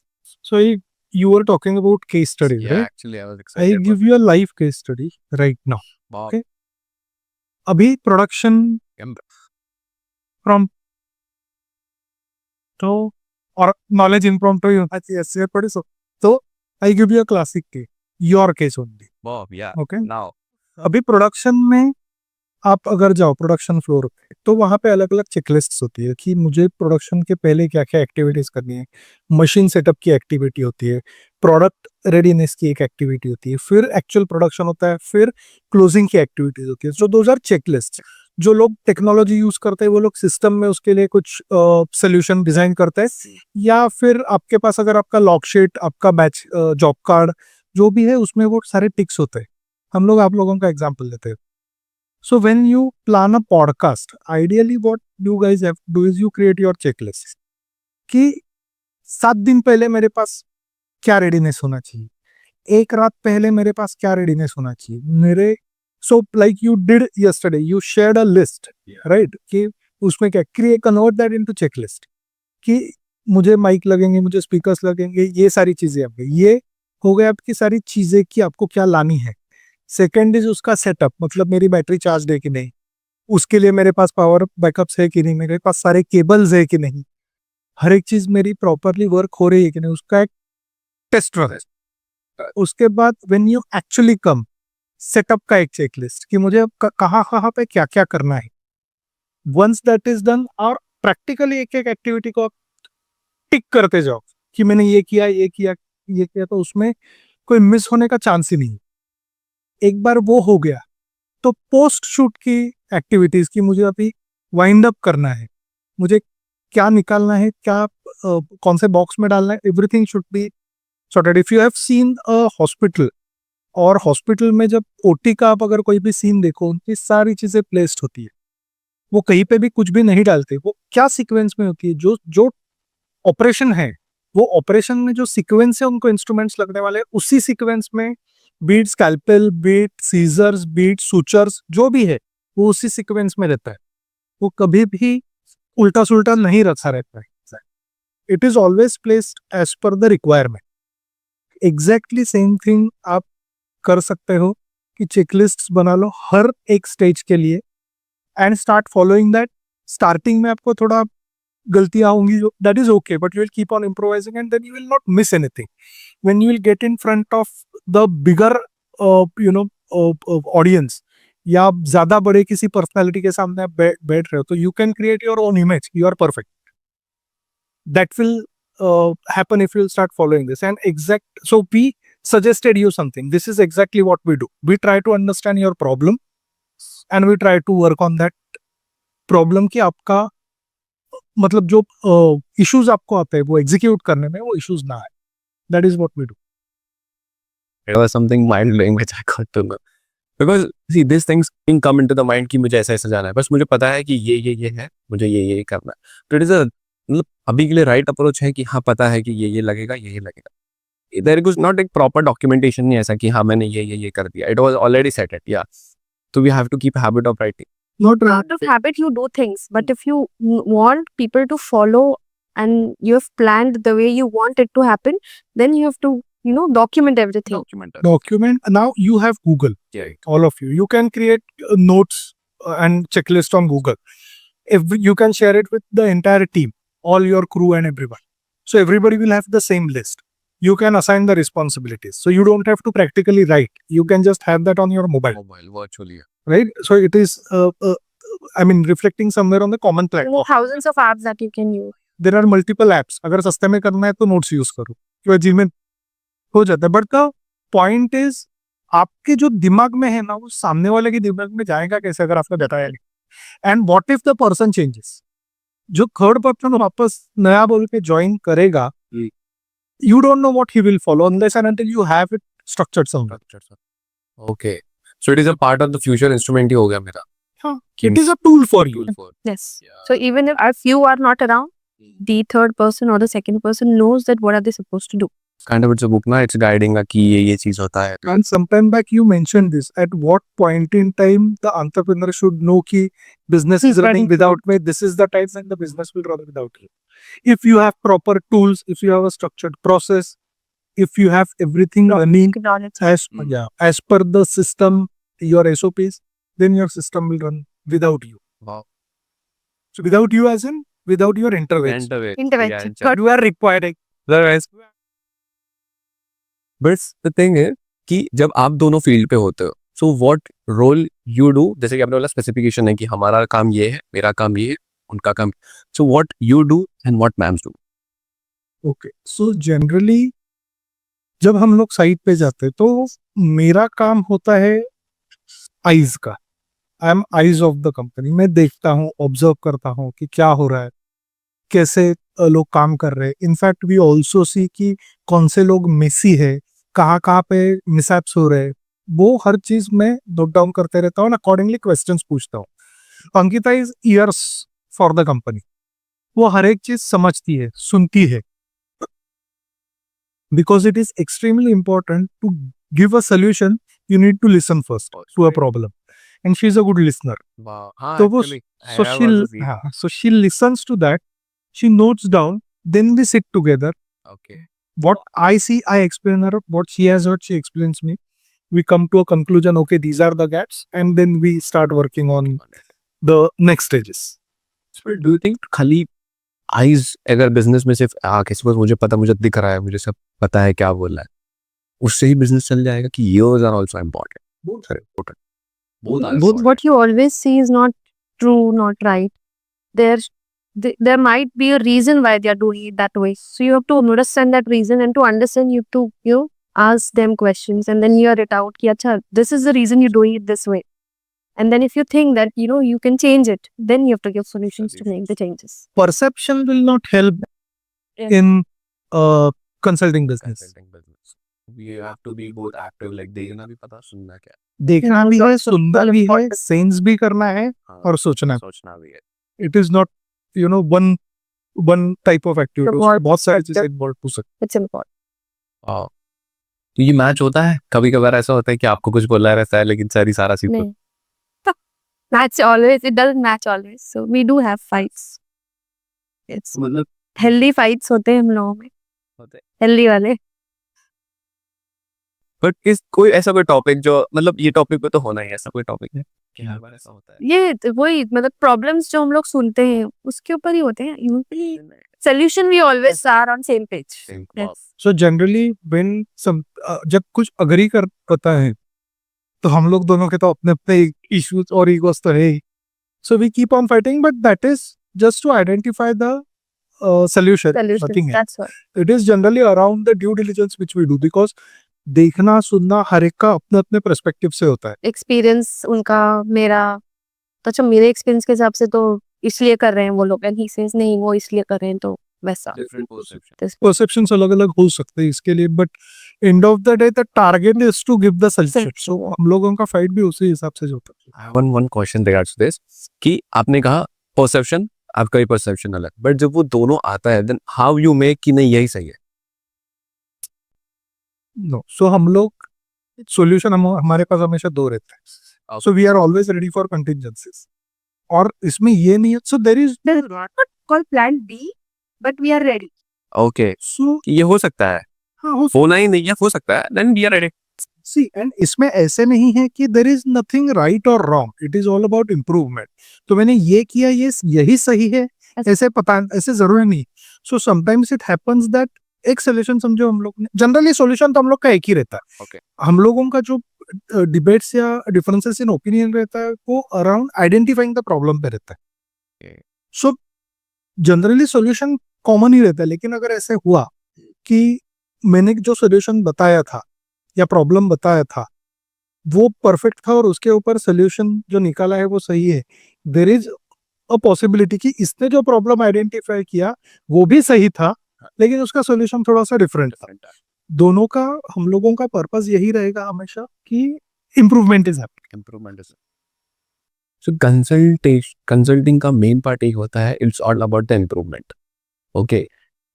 So you were talking about case studies, Yeah, right? actually I was I excited. give you a live case study right now. Wow. Okay. अभी प्रोडक्शन फ्रॉम तो और नॉलेज इम्प्रॉम्प्टू ही होना चाहिए ऐसे पढ़े सो तो I give you a classic case, your case only. Wow, yeah. Okay, Now. अभी प्रोडक्शन में आप अगर जाओ प्रोडक्शन फ्लोर पे तो वहाँ पे अलग अलग चेकलिस्ट्स होती है कि मुझे प्रोडक्शन के पहले क्या क्या एक्टिविटीज करनी है। मशीन सेटअप की एक्टिविटी होती है, प्रोडक्ट रेडीनेस की एक एक्टिविटी होती है, फिर एक्चुअल प्रोडक्शन होता है, फिर क्लोजिंग की एक्टिविटीज होती है। So those are checklist. जो लोग टेक्नोलॉजी यूज करते हैं वो लोग सिस्टम में उसके लिए कुछ सोल्यूशन डिजाइन करते हैं, या फिर आपके पास अगर आपका लॉग शीट, आपका बैच जॉब कार्ड जो भी है उसमें वो सारे टिक्स होते हैं। हम लोग आप लोगों का एग्जाम्पल लेते हैं। So when you plan a podcast, ideally what you guys have to do is you create your checklist कि 7 दिन पहले मेरे पास क्या रेडीनेस होना चाहिए, एक रात पहले मेरे पास क्या रेडीनेस होना चाहिए मेरे। So like you did yesterday, you shared a list, right, कि उसमें क्या create convert that into checklist कि मुझे माइक लगेंगे, मुझे स्पीकर्स लगेंगे, ये सारी चीजें आपके ये हो गए आपकी सारी चीजें कि आपको क्या लानी है। सेकेंड इज उसका सेटअप, मतलब मेरी बैटरी चार्ज है कि नहीं, उसके लिए मेरे पास पावर बैकअप्स है कि नहीं, मेरे पास सारे केबल्स है कि नहीं, हर एक चीज मेरी प्रॉपरली वर्क हो रही है कि नहीं, उसका एक टेस्ट रन है। उसके बाद when you actually come, setup का एक चेकलिस्ट कि मुझे कहाँ कहाँ पे क्या क्या करना है। वंस दैट इज डन, और प्रैक्टिकली एक एक एक्टिविटी को आप टिक करते जाओ कि मैंने ये किया ये किया ये किया, तो उसमें कोई मिस होने का चांस ही नहीं। एक बार वो हो गया तो पोस्ट शूट की एक्टिविटीज की मुझे अभी वाइंड अप करना है, मुझे क्या निकालना है, क्या कौन से बॉक्स में डालना है, everything should be sorted. If you have seen a hospital, और हॉस्पिटल में जब ओटी का आप अगर कोई भी सीन देखो, उनकी सारी चीजें प्लेस्ड होती है, वो कहीं पे भी कुछ भी नहीं डालते, वो क्या सीक्वेंस में होती है, जो जो ऑपरेशन है वो ऑपरेशन में जो सीक्वेंस है उनको इंस्ट्रूमेंट्स लगने वाले उसी सीक्वेंस में, be it scalpel, be it scissors, be it sutures, जो भी है वो उसी सीक्वेंस में रहता है, वो कभी भी उल्टा सुल्टा नहीं रखा रहता है। It is always placed as per the requirement. Exactly same thing आप कर सकते हो कि चेकलिस्ट बना लो हर एक स्टेज के लिए and start following that. Starting में आपको थोड़ा गलतियां होंगी, that is okay, but you will keep on improvising and then you will not miss anything. When you will get in front of the bigger audience, या ज्यादा बड़े किसी पर्सनालिटी के सामने आप बैठ रहे हो, तो you can create your own image, you are perfect. That will happen if you start following this and exact. So we suggested you something. This is exactly what we do. We try to understand your problem and we try to work on that problem कि आपका मतलब जो इश्यूज आपको आते हैं वो एग्जीक्यूट करने में वो इश्यूज ना आए। That is what we do. It was something mind blowing which I got to know. Because see these things can come into the mind कि मुझे ऐसा ऐसा जाना है, बस मुझे पता है कि ये है, मुझे ये करना है। तो इट इज अ मतलब अभी के लिए राइट अप्रोच है कि हाँ पता है कि ये लगेगा, ये लगेगा। देयर इज नॉट एक प्रॉपर डॉक्यूमेंटेशन नहीं ऐसा कि हाँ मैंने ये कर दिया। इट वाज ऑलरेडी सेटेड, या तो we have to keep habit of writing. Not Out of habit you do things, but if you want people to follow and you have planned the way you want it to happen, then you have to document everything. document. Now you have Google, Yeah. all of you. You can create notes and checklist on Google. If you can share it with the entire team, all your crew and everyone. So everybody will have the same list. You can assign the responsibilities. So you don't have to practically write. You can just have that on your mobile, virtually. right? So it is, I mean, reflecting somewhere on the common There platform. are thousands of apps that you can use. There are multiple apps. अगर सस्ते में करना है तो नोट्स यूज करो, क्योंकि जीमेल हो जाता है। बट द पॉइंट इज आपके जो दिमाग में है ना वो सामने वाले के दिमाग में जाएगा कैसे अगर आपको बताया नहीं। And what if the person changes, जो थर्ड पर्सन वापस नया बोल के ज्वाइन करेगा, you don't know what he will follow unless and until you have it structured somewhere. Okay. So it is a part of the future instrument ही हो गया मेरा. हाँ, it is a tool for you. Tool for. Yes. Yeah. So even if you are not around, the third person or the second person knows that what are they supposed to do. Kind of it's a book ना, it's guiding कि ये चीज होता है. And sometime back you mentioned this. At what point in time the entrepreneur should know कि business is running without me. This is the time when the business will run without you. If you have proper tools, if you have a structured process, if you have everything running as per the system, your SOPs, then your system will run without you. Wow. So without you as in without your intervention. Intervention. Yeah, You are requiring. But the thing is कि जब आप दोनों फील्ड पे होते हो, so what role you do, जैसे कि आपने बोला स्पेसिफिकेशन है कि हमारा काम ये है, मेरा काम ये है, उनका काम, so what you do and what ma'ams do. Okay. So generally जब हम लोग साइट पे जाते हैं तो मेरा काम होता है आईज का. I am eyes of the company. मैं देखता हूँ, ऑब्जर्व करता हूँ कि क्या हो रहा है, कैसे लोग काम कर रहे हैं. इनफैक्ट वी ऑल्सो सी कि कौन से लोग मेसी है, कहाँ पे मिसहैप्स हो रहे हैं, वो हर चीज मैं नोट डाउन करते रहता हूँ. अकॉर्डिंगली क्वेश्चंस पूछता हूँ. Ankita is years for the company. वो हर एक चीज समझती है, सुनती है. Because it is extremely important to give a solution, you need to listen first to a problem. And she is a good listener. Wow. हाँ, तो वो actually, I so have she also seen. so she listens to that. She notes down. Then we sit together. Okay. What I see, I explain her. What she has heard, she explains me. We come to a conclusion. Okay, these are the gaps, and then we start working on the next stages. So do you think खाली आईज अगर बिजनेस में सिर्फ किसी को मुझे पता, मुझे दिख रहा है, मुझे सब पता है क्या बोल रहा है, उससे ही बिजनेस चल जाएगा कि ईयर्स आर आल्सो इंपॉर्टेंट? बहुत सारे important. What you always see is not true, not right. There might be a reason why they are doing it that way. So you have to understand that reason, and to understand you have to ask them questions and then hear it out. Ki, Acha, this is the reason you're doing it this way. And then if you think that you can change it, then you have to give solutions to make the changes. Perception will not help Yeah. in consulting business. Consulting business. We have to be both active, like देखना भी पता, सुनना क्या. देखना भी है, सुनना भी है, सेंस भी करना है हाँ, और सोचना. सोचना भी है. It is not one type of activity. बहुत सारी चीजें इन्वॉल्व हो सकती It's important. वाह. तो ये मैच होता है, कभी कभार ऐसा होता है कि आपको कुछ बोला रहता है लेकिन सारा सीख नहीं. Match always. It doesn't match always. So we do have fights. It's मतलब healthy fights होते हैं हम लोगों में. होते हैं. Healthy वाले. बट इस कोई ऐसा कोई टॉपिक जो मतलब ये टॉपिक पे तो होना ही है, ऐसा कोई टॉपिक है कि हर बार ऐसा होता है. ये वही मतलब प्रॉब्लम्स जो हम लोग सुनते हैं उसके ऊपर ही होते हैं. Usually solution we always are on same page. Same. Yes. So generally when जब कुछ अग्री कर पता है तो हम लोग दोनों के तो अपने अपने इश्यूज और ईगोस तो है ही. So we keep on fighting, but that is just to identify the solution. Solution. Nothing else. That's what. It is generally around the due diligence which we do, because देखना सुनना हर एक का अपने अपने पर्सपेक्टिव से होता है. एक्सपीरियंस उनका मेरा तो अच्छा मेरे एक्सपीरियंस के हिसाब से तो इसलिए कर रहे हैं वो लोग, एंड ही सेज नहीं वो इसलिए कर रहे हैं, तो वैसा Different perception. परसेप्शंस अलग अलग हो सकते हैं इसके लिए, but end of the day the target is to give the suggestion. So हम लोगों का फाइट भी उसी हिसाब से होता है. One question regards to this कि आपने कहा परसेप्शन, आपका ही परसेप्शन अलग, बट जब वो दोनों आता है देन हाउ यू मेक कि नहीं यही सही है. नो, सो हम लोग सॉल्यूशन हमारे पास हमेशा दो रहता है. So we are always ready for contingencies. और इसमें ये नहीं है, so there is not called plan B, but we are ready. Okay, so ये हो सकता है, होना ही नहीं है, हो सकता है, then we are ready. See and इसमें ऐसे नहीं है कि देयर इज नथिंग राइट और wrong. It is all about improvement. तो मैंने ये किया, ये यही सही है, ऐसे जरूरी नहीं. So sometimes it happens that एक सोल्यूशन समझो हम लोग ने, जनरली सोल्यूशन तो हम लोग का एक ही रहता है. Okay. हम लोगों का जो डिबेट्स या डिफरेंसेस इन ओपिनियन रहता है वो अराउंड आइडेंटिफाइंग द प्रॉब्लम पे रहता है. Okay. So generally solution common ही रहता है. लेकिन अगर ऐसे हुआ कि मैंने जो सोल्यूशन बताया था या प्रॉब्लम बताया था वो परफेक्ट था और उसके ऊपर सोल्यूशन जो निकाला है वो सही है, देयर इज अ पॉसिबिलिटी कि इसने जो प्रॉब्लम आइडेंटिफाई किया वो भी सही था लेकिन उसका सोल्यूशन थोड़ा सा डिफरेंट था। दोनों का हम लोगों का पर्पस यही रहेगा हमेशा कि improvement is happening. Improvement is so consulting का मेन पार्ट एक होता है, it's all about the improvement. Okay,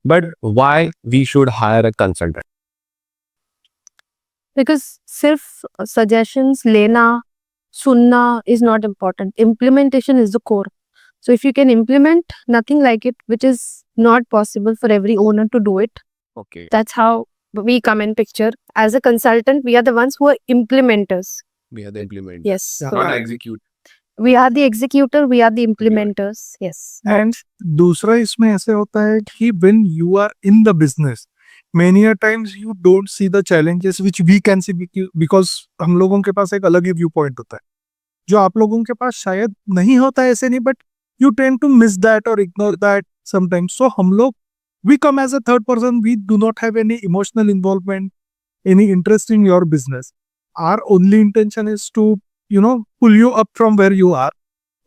but why we should hire a consultant? Because सिर्फ सजेशंस लेना सुनना is not important, implementation is the core. So if you can implement, nothing like it, which is not possible for every owner to do it. Okay, That's how we come in picture. As a consultant, we are the ones who are implementers. We are the implement, Yes. Yeah. So not execute. we are the executor, we are the implementers. Yes. And दूसरा इसमें ऐसे होता है कि when you are in the business many a times you don't see the challenges which we can see, because हम लोगों के पास एक अलग ही व्यू पॉइंट होता है जो आप लोगों के पास शायद नहीं होता है, ऐसे नहीं, but you tend to miss that or ignore that sometimes. So hum log, we come as a third person, we do not have any emotional involvement, any interest in your business. Our only intention is to pull you up from where you are.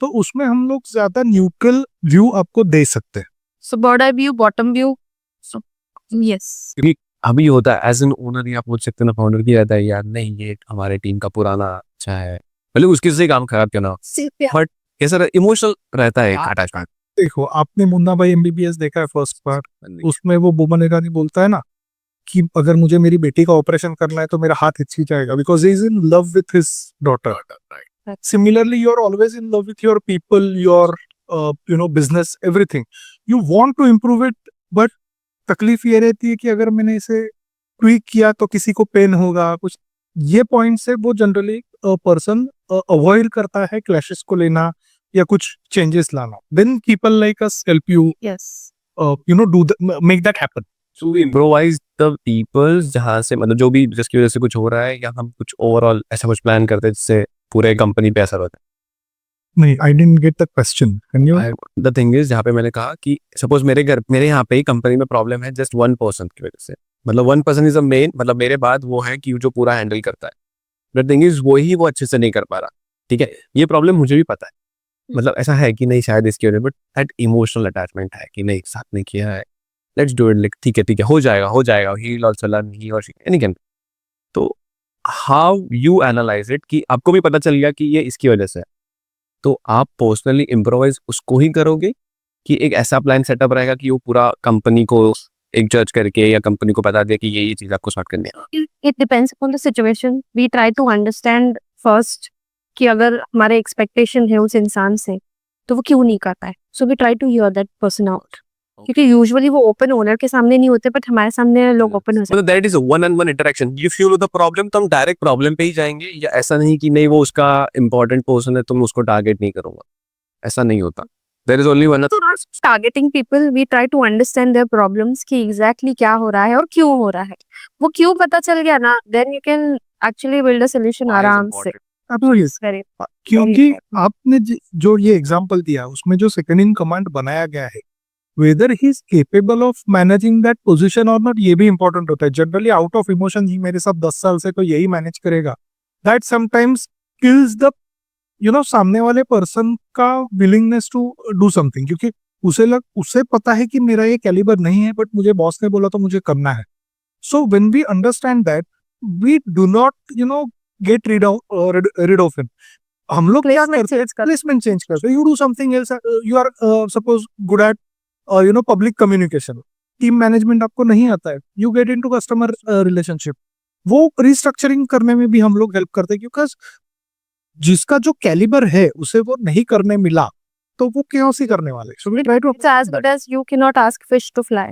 तो उसमें हम लोग ज्यादा न्यूट्रल व्यू आपको दे सकते हैं। So bird eye view, bottom view. So yes. अभी होता है एज एन ओनर ही आप पूछ सकते हैं ना फाउंडर की, रहता है यार नहीं ये हमारे टीम का पुराना अच्छा है, मतलब उसके से काम खराब क्यों ना हो, बट कैसा इमोशनल रहता है अटैचमेंट। देखो आपने मुन्ना भाई MBBS देखा है फर्स्ट पार्ट, उसमें वो बोमन ईरानी बोलता है ना कि अगर मुझे मेरी बेटी का ऑपरेशन करना है तो मेरा हाथ हिचकी जाएगा because he is in love with his daughter. Similarly you are always in love with your people, your business, everything you want to improve it, but तकलीफ ये रहती है कि अगर मैंने इसे ट्वीक किया तो किसी को पेन होगा कुछ। ये पॉइंट से वो जनरली पर्सन अवॉइड करता है क्लैशेस को लेना या कुछ चेंजेस लाना। Then people like us help you Yes. Do make that happen. To improvise the people, जहाँ से मतलब जो भी जिसकी वजह से कुछ हो रहा है, या हम कुछ ओवरऑल ऐसा कुछ प्लान करते हैं जिससे पूरे कंपनी पे असर होता है। नहीं, I didn't get the question, can you? The thing is, जहाँ पे मैंने कहा कि सपोज मेरे यहाँ पे ही कंपनी में प्रॉब्लम है जस्ट 1% की वजह से, मतलब 1% इज अ मेन, मतलब मेरे बाद वो है कि जो पूरा हैंडल करता है, बट थिंग इज वो अच्छे से नहीं कर पा रहा। ठीक है, ये प्रॉब्लम मुझे भी पता है, मतलब ऐसा है कि नहीं शायद इसकी वजह, बट दैट इमोशनल अटैचमेंट है कि नहीं साथ में किया है, लेट्स डू इट, ठीक है हो जाएगा, ही विल आल्सो लर्न, ही और शी एनी कैन। तो हाउ यू एनालाइज इट कि आपको भी पता चल गया कि ये इसकी वजह से है, तो आप पर्सनली इम्प्रोवाइज उसको ही करोगे कि एक ऐसा प्लान सेटअप रहेगा कि वो पूरा कंपनी को एक जज करके या कंपनी को बता दे कि ये चीज आपको सॉर्ट करनी है? It depends upon the situation. We try to understand first कि अगर हमारे एक्सपेक्टेशन है उस इंसान से तो वो क्यों नहीं करता है. So we try to hear that person out. क्योंकि यूजुअली वो ओपन ओनर के सामने नहीं होते, बट हमारे सामने लोग ओपन हो मतलब that is one on one interaction. If you know the problem तो हम डायरेक्ट प्रॉब्लम पे ही जाएंगे, या ऐसा नहीं कि नहीं वो उसका इंपॉर्टेंट पर्सन है तो मैं उसको टारगेट नहीं करूंगा, ऐसा नहीं होता। There is only one targeting people, we try to understand their problems कि एग्जैक्टली क्या हो रहा है और क्यों हो रहा है. वो क्यों पता चल गया ना, then you can actually build a solution आराम से. Very क्योंकि आपने जो ये एग्जांपल दिया उसमें जो सेकंड इन कमांड बनाया गया है, weather he is capable of managing that position और नॉट, ये भी इंपॉर्टेंट होता है. जनरली आउट ऑफ इमोशन ही मेरे साथ 10 साल से तो यही मैनेज करेगा, दैट समटाइम्स किल्स द सामने वाले पर्सन का विलिंगनेस टू डू समथिंग, क्योंकि उसे पता है कि मेरा ये कैलिबर नहीं है, बट मुझे बॉस ने बोला तो मुझे करना है. So when we understand that, we do not get rid of him. हम लोग क्या करते हैं, प्लेसमेंट चेंज करते हैं. You do something else, you are suppose good at public communication, team management आपको नहीं आता है, you get into customer relationship, वो रिस्ट्रक्चरिंग करने में भी हम लोग हेल्प करते हैं, क्योंकि जिसका जो कैलिबर है उसे वो नहीं करने मिला तो वो chaos ही करने वाले. So we try to It's as good as you cannot ask fish to fly.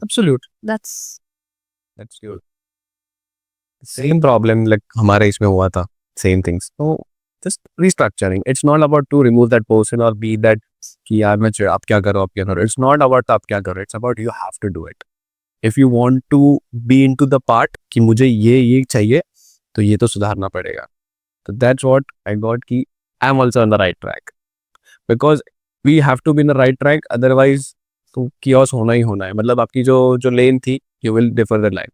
absolute. That's good. Same problem like हमारे इसमें हुआ था, same things. So just restructuring. It's not about to remove that person or be that कि यार मैं आप क्या करो. It's not about आप क्या करो. It's about you have to do it. If you want to be into the part कि मुझे ये चाहिए तो ये तो सुधारना पड़ेगा. So that's what I got कि I'm also on the right track. Because we have to be in the right track, otherwise तो chaos होना ही होना है. मतलब आपकी जो लेन थी, you will differ the line.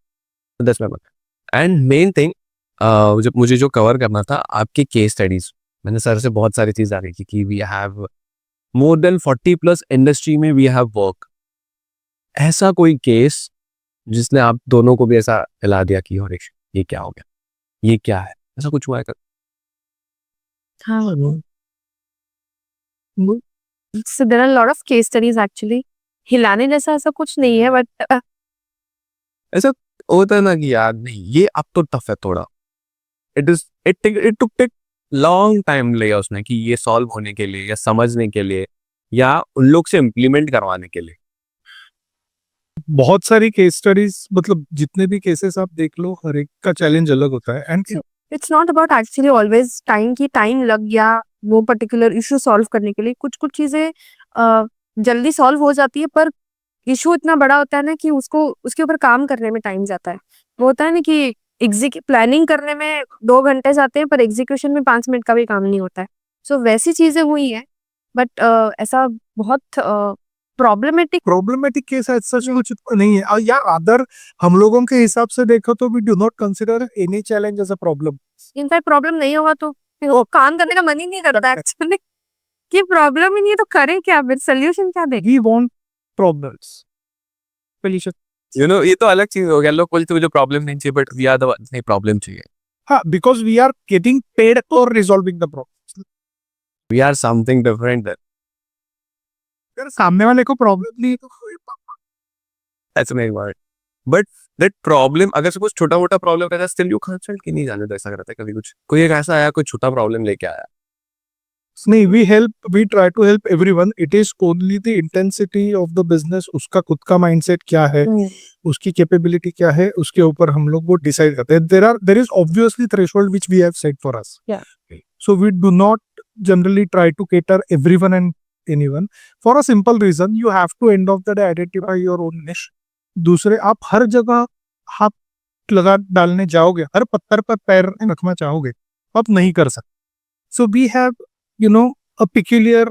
So that's my point. And main thing, जब मुझे जो कवर करना था आपके केस स्टडीज, मैंने सर से बहुत सारी चीज़ आ रही थी कि we have more than 40+ industry में we have work. ऐसा कोई केस जिसने आप दोनों को भी ऐसा हिला दिया कि अरे ये क्या हो गया, ये क्या है, ऐसा कुछ हुआ है कभी? हाँ, so there are a lot of case studies actually. हिलाने जैसा ऐसा कुछ नहीं है बट ऐसा होता है ना कि यार नहीं ये अब तो टफ है थोड़ा, इट टुक लॉन्ग टाइम लिया उसने कि ये सॉल्व होने के लिए या समझने के लिए या उन लोग से इम्प्लीमेंट करवाने के लिए। बहुत सारी केस स्टडीज, मतलब जितने भी केसेस आप देख लो, हर एक का चैलेंज अलग होता है। And it's not about actually always time की टाइम लग गया वो पर्टिकुलर इशू सॉल्व करने के लिए। कुछ कुछ चीजें जल्दी सॉल्व हो जाती है पर इशू इतना बड़ा होता है ना कि उसको उसके ऊपर काम करने में टाइम जाता है। वो होता है ना कि प्लानिंग करने में 2 घंटे जाते हैं पर एग्जीक्यूशन में 5 मिनट का भी काम नहीं होता है। सो वैसी चीजें हुई है बट ऐसा बहुत प्रॉब्लमेटिक केस है सच कुछ नहीं है। और यार अदर हम लोगों के हिसाब से देखो तो we do not consider any challenge as a problem. In fact problem नहीं होगा तो फिर वो काम करने का मन ही नहीं करता एक्चुअली कि प्रॉब्लम ही नहीं है तो करें क्या, फिर सोल्यूशन क्या दें। We want problems solution. You know ये तो अलग चीज हो गया, लोग बोलते मुझे प्रॉब्लम नहीं चाहिए बट वी आर द नहीं प्रॉब्लम चाहिए। हाँ, because we are getting paid for resolving the problem. We are something different then. अगर सामने वाले को प्रॉब्लम नहीं है तो ऐसा नहीं वर्ड बट दैट प्रॉब्लम अगर सपोज छोटा मोटा प्रॉब्लम रहता है स्टिल यू कंसल्ट कि नहीं जाने दो, ऐसा करता है कभी कुछ कोई एक ऐसा आया कोई छोटा प्रॉब्लम लेके आया। नहीं, we try to help everyone. It is only the intensity of the business, उसका खुद का माइंडसेट क्या है, उसकी कैपेबिलिटी क्या है, उसके ऊपर हम लोग वो डिसाइड करते हैं। There is obviously threshold which we have set for us. So we do not generally try to cater everyone and anyone for a simple reason, you have to end of the day identify your own niche. दूसरे आप हर जगह हाथ लगा डालने जाओगे, हर पत्थर पर पैर रखना चाहोगे, आप नहीं कर सकते। So we have a peculiar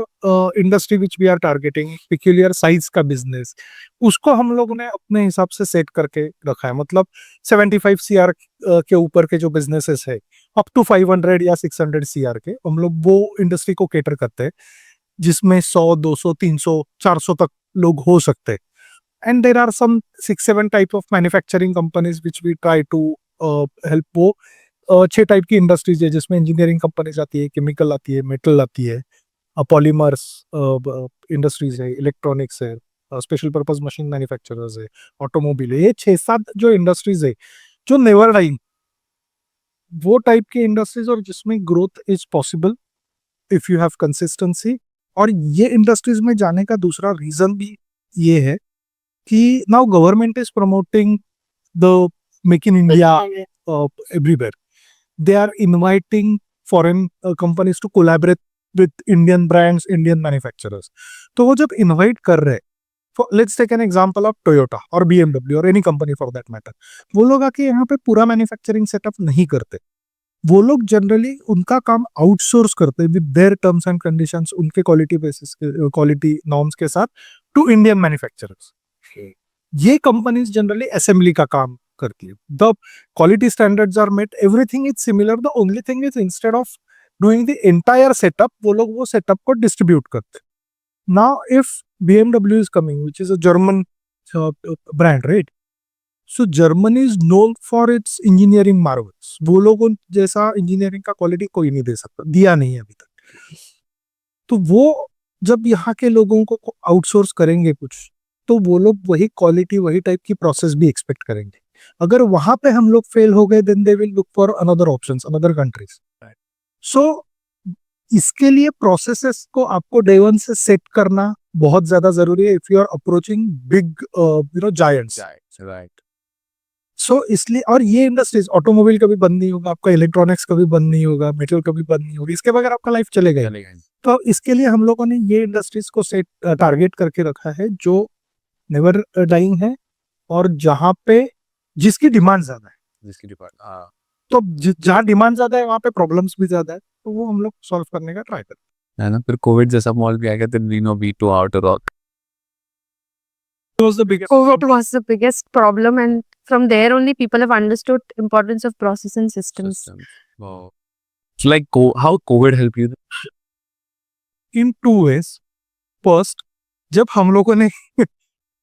industry which we are targeting, peculiar size का बिजनेस, उसको हम लोग ने अपने हिसाब से सेट करके रखा है। मतलब 75 CR के ऊपर के जो बिजनेसेस है, अप टू 500 या 600 CR के, हम लोग वो इंडस्ट्री को केटर करते हैं जिसमें 100, 200, 300, 400 तक लोग हो सकते हैं। And there are some 6-7 type of manufacturing companies which we try to help. वो 6 टाइप की इंडस्ट्रीज है जिसमें इंजीनियरिंग कंपनीज आती है, केमिकल आती है, मेटल आती है, पॉलीमर्स इंडस्ट्रीज है, इलेक्ट्रॉनिक्स है, स्पेशल पर्पज मशीन मैन्युफैक्चरर्स है, ऑटोमोबाइल है। ये 6-7 जो इंडस्ट्रीज है जो नेवर डाइंग, वो टाइप की इंडस्ट्रीज, और जिसमें growth is possible if you have consistency. और ये इंडस्ट्रीज में जाने का दूसरा रीजन भी ये है कि now government is promoting the make in India everywhere. They are inviting foreign companies to collaborate with Indian brands, Indian manufacturers. तो वो जब invite कर रहे हैं, let's take an example of Toyota or BMW or any company for that matter, वो लोग आके यहाँ पे पूरा मैन्युफैक्चरिंग सेटअप नहीं करते। वो लोग जनरली उनका काम आउटसोर्स करते हैं with their terms and conditions, उनके क्वालिटी बेसिस, क्वालिटी नॉर्म्स के साथ, टू इंडियन मैन्युफैक्चरर्स। ये कंपनीज जनरली असेंबली का काम करती है। The quality standards are met, everything is similar. The only thing is instead of doing the entire setup, वो लोग वो सेटअप को डिस्ट्रीब्यूट करते हैं। Now if BMW is coming which is a German brand, right? So Germany is known for it's engineering Marvels. वो लोगों जैसा इंजीनियरिंग का क्वालिटी कोई नहीं दे सकता, दिया नहीं है अभी तक। तो वो जब यहाँ के लोगों को आउटसोर्स करेंगे कुछ, तो वो लोग वही क्वालिटी, वही टाइप की प्रोसेस भी एक्सपेक्ट करेंगे। अगर वहां पे हम लोग फेल हो गए, then they will look for another options, another countries. So इसके लिए प्रोसेसेस को आपको डे वन से सेट करना बहुत ज्यादा जरूरी है if you are approaching big giants. Right. So इसलिए, और ये इंडस्ट्रीज, ऑटोमोबाइल कभी बंद नहीं होगा आपका, इलेक्ट्रॉनिक्स कभी बंद नहीं होगा, मेटल कभी बंद नहीं होगी, इसके बगैर आपका लाइफ चलेगा ही। तो इसके लिए हम लोगों ने ये इंडस्ट्रीज को सेट टारगेट करके रखा है जो नेवर डाइंग है, और जहाँ पे जिसकी डिमांड ज्यादा है। जिसकी डिमांड, हाँ। तो जहाँ डिमांड ज्यादा है वहाँ पे प्रॉब्लम्स भी ज्यादा है, तो वो हम लोग सॉल्व करने का ट्राई करते है ना। फिर कोविड जैसा माहौल भी आ गया, then we know we too out to rock. हैं। COVID was the biggest problem and from there only people have understood importance of process and systems. Wow. So like how COVID helped you? In 2 ways. First, जब हम लोगों ने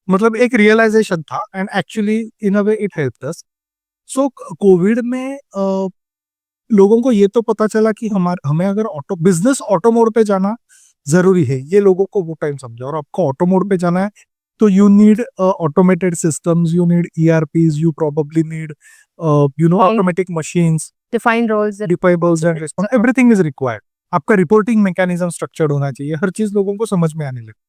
मतलब एक रियलाइजेशन था and actually in a way it helped us. So Covid में लोगों को ये तो पता चला कि हमें अगर बिजनेस ऑटो मोड पे जाना जरूरी है. ये लोगों को वो टाइम समझा. और आपको ऑटो मोड पे जाना है तो you need automated systems, you need ERPs, you probably need automatic machines, Define roles. Deliverables and response. Everything is required. आपका रिपोर्टिंग मैकेनिज्म स्ट्रक्चर्ड होना चाहिए. हर चीज लोगों को समझ में आने लगी.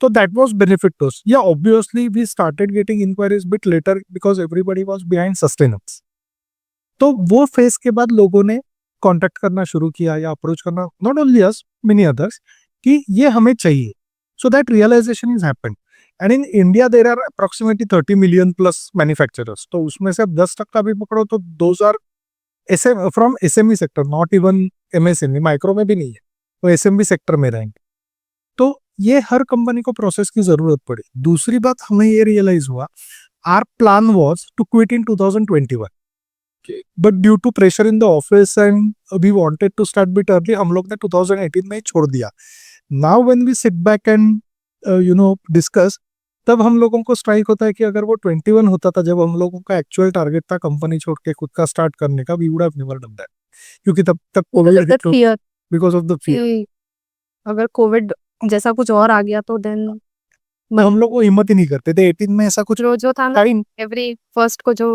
So that was benefit to us. Yeah, obviously we started getting inquiries bit later because everybody was behind sustenance. तो वो फेज के बाद लोगों ने कांटेक्ट करना शुरू किया या अप्रोच करना, not only us, many others, कि ये हमें चाहिए. So that realization is happened. And in India there are approximately 30 million plus manufacturers. तो उसमें से अब 10% भी पकड़ो तो those are from SME sector, not even MSME. Micro में भी नहीं है, वो SMB सेक्टर में रहेंगे. तो ये हर कंपनी को प्रोसेस की जरूरत पड़ी. दूसरी बात हमें ये रियलाइज हुआ, our plan was to quit in 2021, but due to pressure in the office and we wanted to start bit early, हम लोग ने 2018 में ही छोड़ दिया. Now when we sit back and discuss, तब हम लोगों को स्ट्राइक होता है कि अगर वो 21 होता था जब हम लोगों का एक्चुअल टारगेट था कंपनी छोड़ के खुद का स्टार्ट करने का, we would have never done that. क्योंकि तब तक Fear. Because of the fear. कि अगर कोविड जैसा कुछ और आ गया तो देन हम लोग वो हिम्मत ही नहीं करते थे. 18 में ऐसा कुछ जो था ना, टाइम एवरी फर्स्ट को जो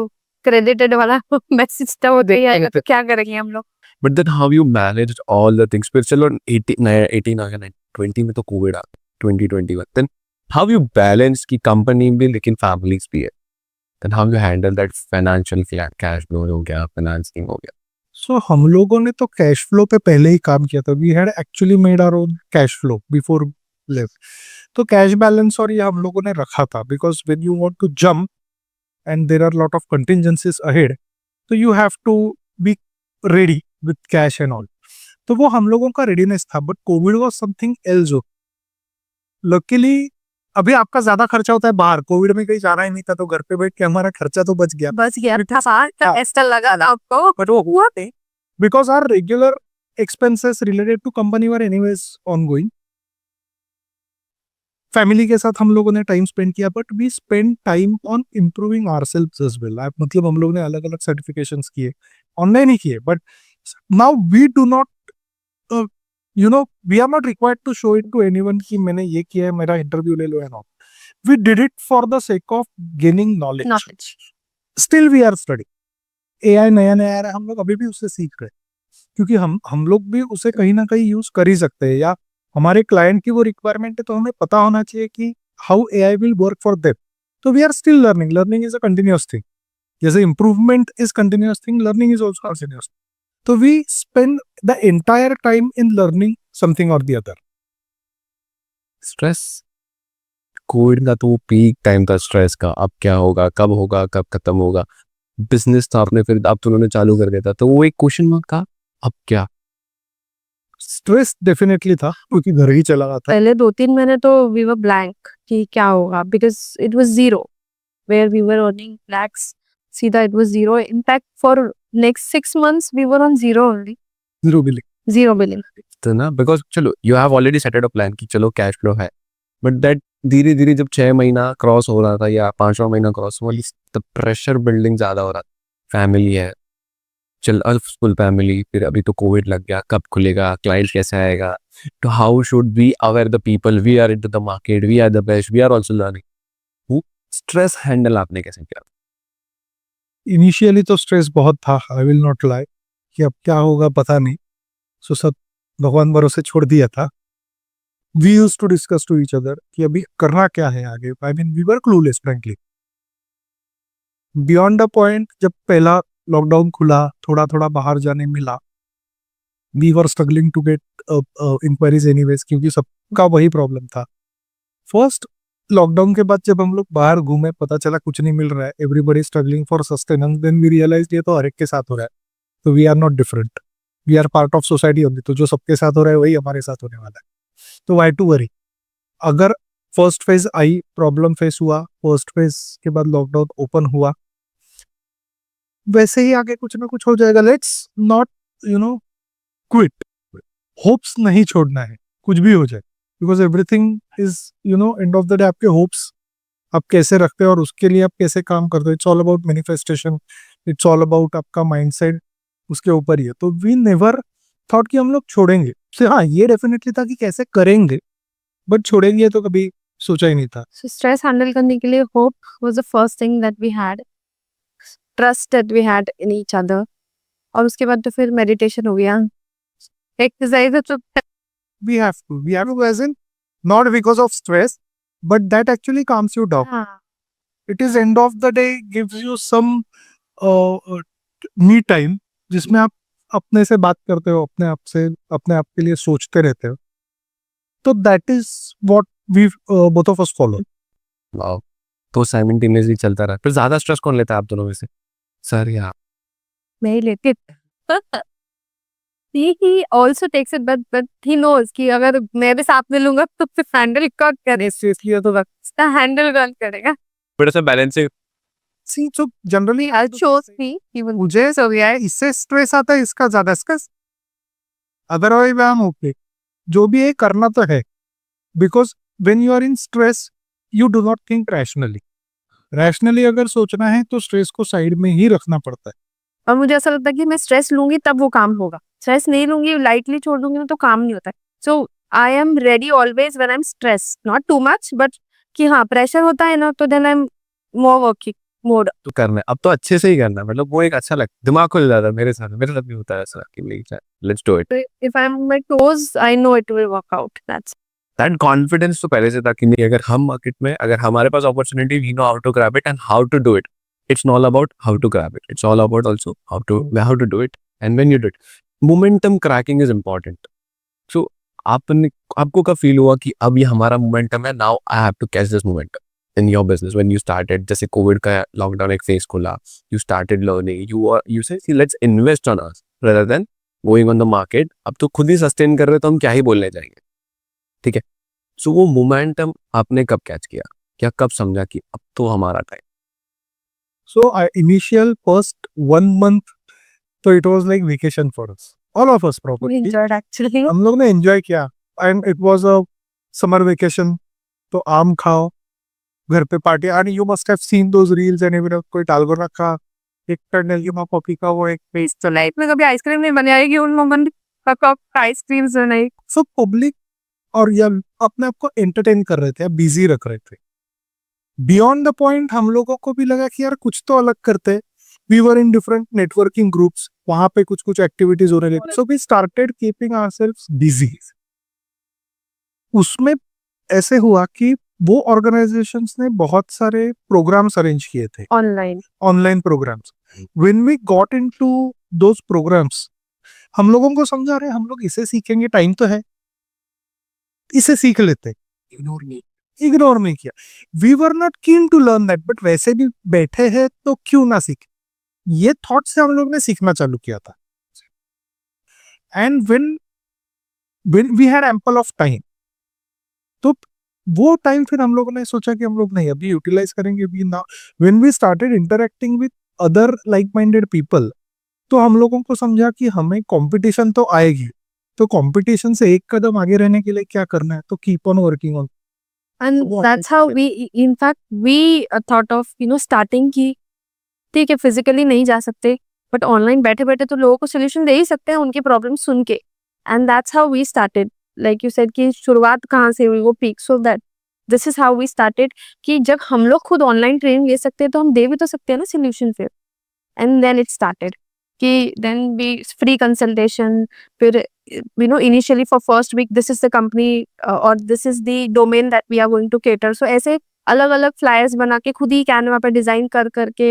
क्रेडिटेड वाला मैसेज था वो दे आया, तो क्या करेंगे हम लोग. But then how you managed all the things? फिर चलो 18 आ गया, 20 में तो कोविड आ गया, 2021. Then how you balance की कंपनी भी लेकिन फैमिलीज भी है. Then how you handle that financial cash flow हो गया, financing हो गया. सो हम लोगों ने तो कैश फ्लो पे पहले ही काम किया था. We had actually made our own cash flow before leave. तो कैश बैलेंस और ये हम लोगों ने रखा था, because when you want to jump and there are lot of contingencies ahead, तो you have to be ready with cash and all. तो वो हम लोगों का रेडीनेस था. But Covid was something else. Luckily अभी आपका ज्यादा खर्चा होता है बाहर. कोविड में कहीं जाना ही नहीं था, तो घर पे बैठ के हमारा खर्चा तो बच गया. बस गया था साल का हाँ. ऐसा लगा था आपको. बट वो हुआ नहीं, because our regular expenses related to company were anyways ongoing. Family के साथ हम लोगों ने टाइम स्पेंड किया, but we spend time on improving ourselves as well. मतलब हम लोग ने अलग अलग सर्टिफिकेशंस किए, ऑनलाइन ही किए. But now we do not we are not required to show it to anyone कि मैंने ये किया है, मेरा इंटरव्यू ले लो and all. We did it for the sake of gaining knowledge. Knowledge. Still we are study. AI नया नया आ रहा है, हम लोग अभी भी उससे सीख रहे हैं, क्योंकि हम लोग भी उसे कहीं ना कहीं यूज कर ही सकते हैं. या हमारे क्लाइंट की वो रिक्वायरमेंट है, तो हमें पता होना चाहिए कि how AI will work for them. तो we are still learning. Learning is a continuous thing. जैसे improvement is continuous thing, learning is also continuous. तो we spend the entire time in learning something और द अदर. स्ट्रेस, कोविड का तो पीक टाइम था स्ट्रेस का. अब क्या होगा, कब खत्म होगा. बिजनेस था आपने, फिर अब तो उन्होंने चालू कर दिया था, तो वो एक क्वेश्चन मार्क था, अब क्या. स्ट्रेस डेफिनेटली था, क्योंकि घर ही चला रहा था. पहले 2-3 महीने तो वी वर ब्लैंक कि क्या होगा, because it was zero where we were earning lakhs. सीधा it was zero. In fact for next 6 months we were on zero only. Zero billing. तो ना, बिकॉज चलो you have already setted a plan कि चलो कैश फ्लो है, बट दैट धीरे धीरे जब 6 महीना क्रॉस हो रहा था या 5वां महीना क्रॉस हुआ, तो प्रेशर बिल्डिंग ज्यादा हो रहा था. फैमिली है, चल फुल फैमिली, फिर अभी तो कोविड लग गया, कब खुलेगा, क्लाइंट कैसे आएगा. तो how should we aware the people, we are into the market, we are the best, we are also learning. वो स्ट्रेस हैंडल आपने कैसे किया. इनिशियली तो स्ट्रेस बहुत था, आई विल नॉट लाई, कि अब क्या होगा पता नहीं. सो सब भगवान भरोसे छोड़ दिया था. We used to discuss to each other कि अभी करना क्या है आगे. I mean we were clueless frankly. Beyond the point, जब पहला लॉकडाउन खुला, थोड़ा थोड़ा बाहर जाने मिला, we were struggling to get inquiries anyways, क्योंकि सबका वही प्रॉब्लम था. फर्स्ट लॉकडाउन के बाद जब हम लोग बाहर घूमे, पता चला कुछ नहीं मिल रहा है, everybody struggling for sustenance. Then we realize ये तो हर एक के साथ हो रहा है, तो we are not different, we are part of society only. तो जो सबके साथ हो रहा है वही हमारे साथ होने वाला है. तो वाई टू वरी. अगर first phase I, problem face हुआ, फर्स्ट फेज के बाद लॉकडाउन ओपन हुआ, वैसे ही आगे कुछ ना कुछ हो जाएगा. Let's not quit. होप्स नहीं छोड़ना है, कुछ भी हो जाए, because everything is and of the day आपके होप्स आप कैसे रखते हो और उसके लिए आप कैसे काम करते हो. It's all about manifestation, it's all about आपका माइंडसेट उसके ऊपर ही है. तो वी नेवर थॉट कि हम लोग छोड़ेंगे. So, हाँ, ये डेफिनेटली था कि कैसे करेंगे, बट छोड़ेंगे तो कभी सोचा ही नहीं था. So stress handle करने के लिए hope was the first thing that we had, trust that we had in each other. और उसके बाद तो फिर meditation हो गया, exercise तो We have to, as in, not because of stress, but that actually calms you down. हाँ. It is end of the day gives you some me time जिसमें आप अपने से बात करते हो, अपने आप के लिए सोचते रहते हो. तो that is what we both of us follow. Wow. तो साइमल्टेनियसली चलता रहा. फिर ज्यादा स्ट्रेस कौन लेता है आप दोनों में से? सर या मैं ही लेती. he also takes it, but he knows कि अगर मैं भी साथ में लूंगा तो फिर हैंडल कौन करे, इसलिए तो इसका हैंडल कौन करेगा. बड़ा सा balancing. See, so generally I chose me, he was मुझे so yeah. इससे स्ट्रेस आता है, इसका ज्यादा stress. Otherwise I am okay. जो भी है करना तो है, because when you are in stress you do not think rationally अगर सोचना है तो स्ट्रेस को साइड में ही रखना पड़ता है. और मुझे ऐसा लगता है कि मैं स्ट्रेस लूंगी तब वो काम होगा, स्ट्रेस नहीं लूंगी लाइटली छोड़ दूंगी ना तो काम नहीं होता है. So I am ready always when I am stress, not too much but कि हाँ प्रेशर होता है ना तो then I am more working mode. तो करना है अब तो अच्छे से ही करना है. मतलब वो एक अच्छा लगता है, दिमाग खुल जाता है. मेरे साथ भी होता है ऐसा कि let's do it. If I M my toes I know it will work out. That confidence तो पहले से था कि नहीं, अगर हम मार्केट में, अगर हमारे पास opportunity, we know how to grab it and how to do it. It's not about how to grab it. It's all about also how to do it and when you do it. Momentum cracking is important. So आपको कब फील हुआ कि अब ये हमारा मोमेंटम है, now I have to catch this momentum in your business when you started? जैसे कोविड का लॉकडाउन एक फेज खुला, you started learning, you said let's invest on us rather than going on the market. अब तो खुद ही सस्टेन कर रहे तो हम क्या ही बोलने जाएंगे. ठीक है. सो वो मोमेंटम आपने कब कैच किया, क्या कब समझा कि अब तो हमारा time? So initial first 1 month, तो it was like vacation for us, all of us We probably. enjoyed actually. हम लोग ने एंजॉय किया and it was a summer vacation. तो आम खाओ, घर पे party. And you must have seen those reels and everyone कोई डालगोना का एक टर्नल की पॉपी का वो एक पेज. तो लाइफ में कभी आइसक्रीम नहीं बनाएगी उन मोमेंट का आइसक्रीम बनाई. सब पब्लिक और या अपने आप को एंटरटेन कर रहे थे, बिजी रख रहे थे. बियॉन्ड द पॉइंट हम लोगों को भी लगा कि यार कुछ तो अलग करते. We were in different networking groups, वहां पे कुछ एक्टिविटीज होने लगी. So we started keeping ourselves busy. उसमें ऐसे हुआ कि वो ऑर्गेनाइजेशंस ने बहुत सारे प्रोग्राम्स अरेंज किए थे, online programmes. When we got into those programmes, हम लोगों को समझा रहे हम लोग इसे सीखेंगे, टाइम तो है, इसे सीख लेते. इग्नोर नहीं किया. We were not keen to learn that, but वैसे भी बैठे हैं तो क्यों ना सीखे. ये थॉट से हम लोग ने सीखना चालू किया था. And when we had ample of time, तो वो टाइम फिर हम लोगों ने सोचा कि हम लोग नहीं अभी यूटिलाइज करेंगे. अभी ना when we started interacting with other like minded people, तो हम लोगों को समझा कि हमें कंपटीशन तो आएगी, तो कंपटीशन से एक कदम आगे रहने के लिए क्या करना है, तो keep on working on. And that's how in fact we thought of starting कि ठीक है फिजिकली नहीं जा सकते बट ऑनलाइन बैठे बैठे तो लोगों को सोल्यूशन दे ही सकते हैं उनकी प्रॉब्लम सुन के. And that's how we started. Like you said कि शुरुआत कहाँ से हुई वो peak. So that this is how we started कि जब हम लोग खुद ऑनलाइन ट्रेनिंग ले सकते हैं तो हम दे भी तो सकते हैं ना सोल्यूशन फिर. एंड देन इट स्टार्टेड कि देन वी फ्री कंसल्टेशन. फिर initially for first week this is the company or this is the domain that we are going to cater. So ऐसे अलग अलग फ्लायर्स बना के खुद ही कैनवा पे डिजाइन कर करके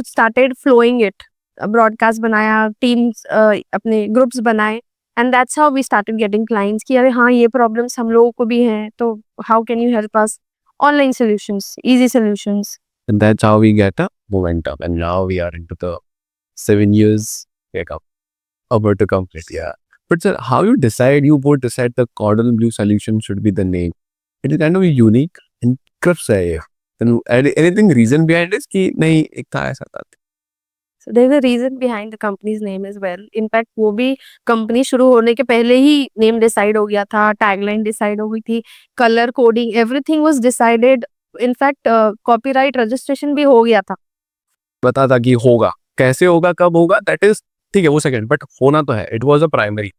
started flowing it. ब्रॉडकास्ट बनाया, टीम्स अपने ग्रुप्स बनाए and that's how we started getting clients कि अरे हाँ ये प्रॉब्लम्स हम लोगों को भी हैं तो how can you help us. Online solutions, easy solutions. And that's how we get a momentum. And now we are into the 7 years about to complete. Yeah. But sir, how you both decide the Cordon Bleu solution should be the name? It is kind of unique and crisp है ये. Then anything reason behind this कि नहीं एक था ऐसा था? So there is a reason behind the company's name as well. In fact वो भी कंपनी शुरू होने के पहले ही नेम डिसाइड हो गया था, टैगलाइन डिसाइड हो गई थी, colour coding everything was decided in fact copyright registration भी हो गया था। पता था कि होगा, कैसे होगा, कब होगा, दैट इज ठीक है, वो सेकंड, बट होना तो है, it was a primary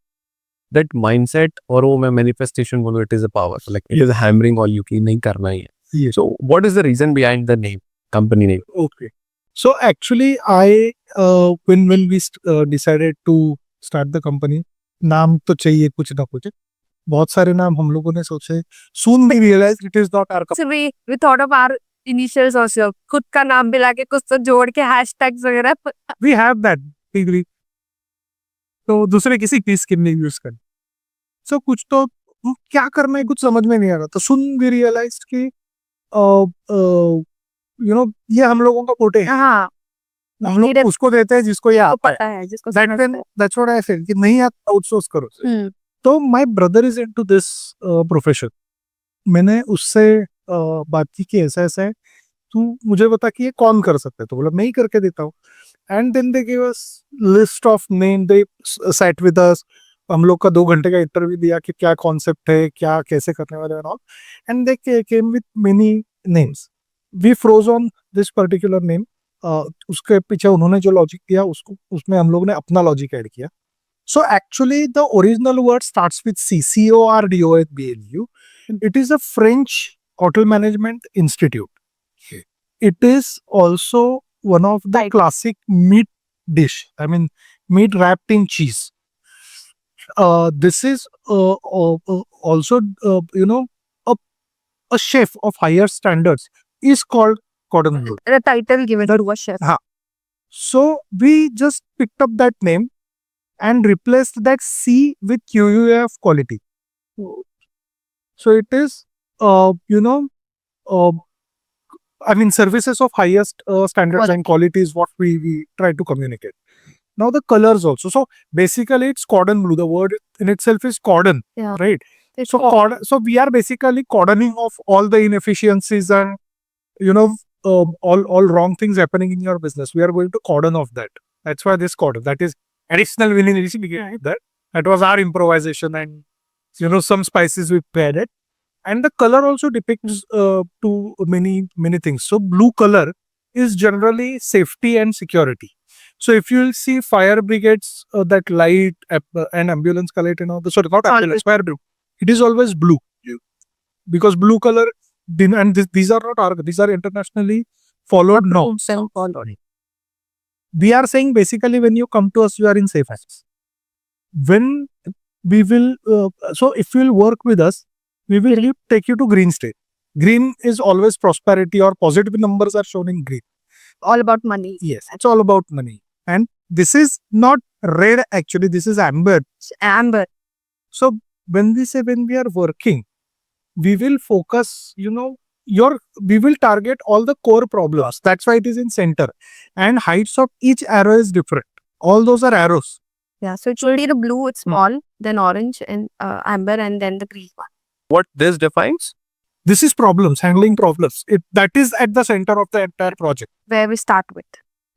that mindset, और वो मैं मैनिफेस्टेशन बोलूं, it is a power, like it is hammering on you कि नहीं करना ही है. Yes. So what is the reason behind the name, company name? Okay. So actually, when we decided to start the company, नाम तो चाहिए कुछ ना कुछ. बहुत सारे नाम हम लोगों ने सोचे. Soon we realized it is not our company. So we thought of our initials also, खुद का नाम मिला के कुछ तो जोड़ के hashtags वगैरह. We have that degree. तो दूसरे किसी की स्किन नहीं यूज कर. So कुछ तो क्या करना है कुछ समझ में नहीं आ रहा. तो soon we realized कि ये हम लोगों का कोटे है. हाँ, हम लोग Needed- उसको देते हैं जिसको ये तो आता है. पता है जिसको That समझता when है. that's what I said कि नहीं आता आउटसोर्स करो. तो my brother is into this profession. मैंने उससे बात की कि ऐसा ऐसा है, तू मुझे बता कि ये कौन कर सकता है. तो बोला मैं ही करके देता हूँ. And then they give us list of name, they sat with us. हम लोग का 2 घंटे का इंटरव्यू दिया कि क्या कॉन्सेप्ट है, क्या कैसे करने वाले हैं, all. And they came with many names. We froze on this particular name. उसके पीछे उन्होंने जो लॉजिक दिया उसको उसमें हम लोग ने अपना लॉजिक ऐड किया. So actually, the original word starts with C, CORDOSBLU. It is a French hotel management institute. It is also one of the classic meat dish. I mean, meat wrapped in cheese. This is also, a chef of higher standards is called Cordon Bleu. The title given to a chef. So we just picked up that name and replaced that C with QUF quality. So it is, I mean, services of highest standards and quality is what we try to communicate. Now the colors also. So basically it's cordon bleu. The word in itself is cordon, Yeah. right? It's So so we are basically cordoning off all the inefficiencies and, all wrong things happening in your business. We are going to cordon off that. That's why this cordon. That is additional vinaigrette we gave that. That was our improvisation, and some spices we paired it. And the color also depicts to many things. So blue color is generally safety and security. So if you will see fire brigades, that light and ambulance color, sorry, not ambulance, fire brigade, it is always blue, because blue color. And these are not our, these are internationally followed norms. We are saying basically when you come to us, you are in safe hands. When we will, so if you will work with us, we will take you to green state. Green is always prosperity, or positive numbers are shown in green. All about money. Yes, it's all about money. And this is not red actually, this is amber. Amber. So when we say when we are working, we will focus, we will target all the core problems. That's why it is in center. And heights of each arrow is different. All those are arrows. Yeah, so it should be the blue, it's small, then orange and amber, and then the green one. What this defines? This is problems, handling problems. That is at the center of the entire project. Where we start with.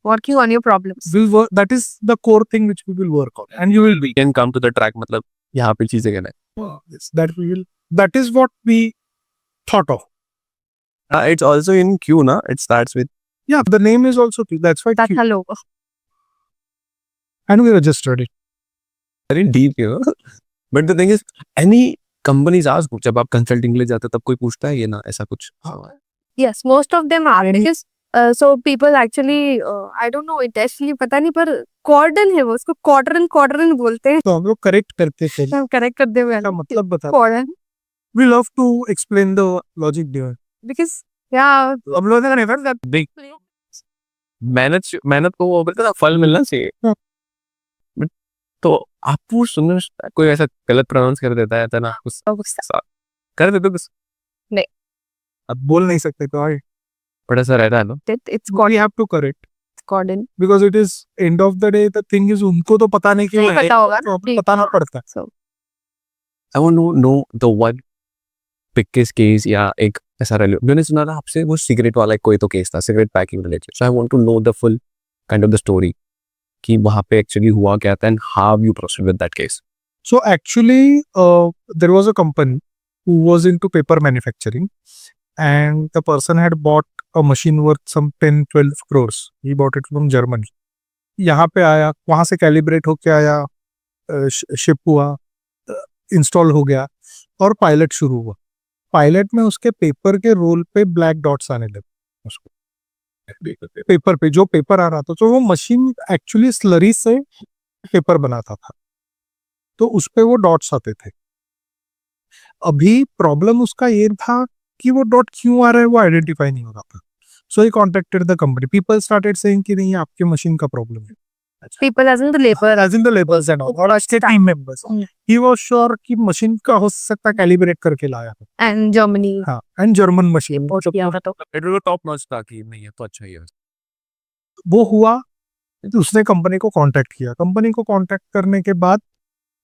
Working on your problems. We'll work, that is the core thing which we will work on. And you will be. Can come to the track, मतलब यहाँ पे चीजें करना है. Yes, that is what we thought of. It's also in Q, na? It starts with. Yeah, the name is also Q. That's why That's Q. a logo. And we registered it. Very deep, But the thing is, any companies ask, जब आप consulting के लिए जाते हो तब कोई पूछता है ये ना ऐसा कुछ. Yes, most of them are. Because, so people actually, I don't know, it actually पता नहीं, पर cordon है वो, उसको quadrant बोलते हैं. तो हम लोग correct करते थे. हम correct कर दे क्या मतलब बता. Cordon. We love to explain the logic there. Because, yeah. हम लोगों ने never that Big. मेहनत को वो बोलते ना फल मिलना चाहिए. But तो आपको सुनने कोई ऐसा गलत प्रोनाउंस कर देता है ना कुछ कर देते कुछ नहीं, अब बोल नहीं सकते तो आए बड़ा सा रहता है ना. It's we have to correct cordon. because it is end of the day the thing is उनको तो पता नहीं क्यों नहीं पता होगा तो हमें बताना पड़ता है. So I want to know the one biggest case या एक ऐसा रैली मैंने सुना था आपसे वो सिगरेट वाला कोई तो केस था cigarette packing related. So I want to know the full kind of the story कि वहाँ पे actually हुआ क्या था and how you proceed with that case. So actually there was a company who was into paper manufacturing and the person had bought a machine worth some 10-12 crores. He bought it from Germany. यहाँ पे आया, वहां से कैलिब्रेट होके आया, शिप हुआ, इंस्टॉल हो गया और पायलट शुरू हुआ. पायलट में उसके पेपर के रोल पे ब्लैक डॉट्स आने लगे. उसको पेपर पे जो पेपर आ रहा था, तो वो मशीन एक्चुअली स्लरी से पेपर बनाता था, तो उस पे वो डॉट्स आते थे. अभी प्रॉब्लम उसका ये था कि वो डॉट क्यों आ रहा है वो आइडेंटिफाई नहीं हो रहा था. So he contacted the company. People started saying कि नहीं, आपके मशीन का प्रॉब्लम है. People as in the labor. As in the labels and all, और अच्छे team members. He was sure कि मशीन का हो सकता है कैलिब्रेट करके लाया है. And Germany. हाँ, एंड जर्मन मशीन. बहुत किया हुआ तो. इट वाज टॉप नॉच था कि नहीं है तो अच्छा ही है. वो हुआ तो उसने कंपनी को कांटेक्ट किया. कंपनी को कांटेक्ट करने के बाद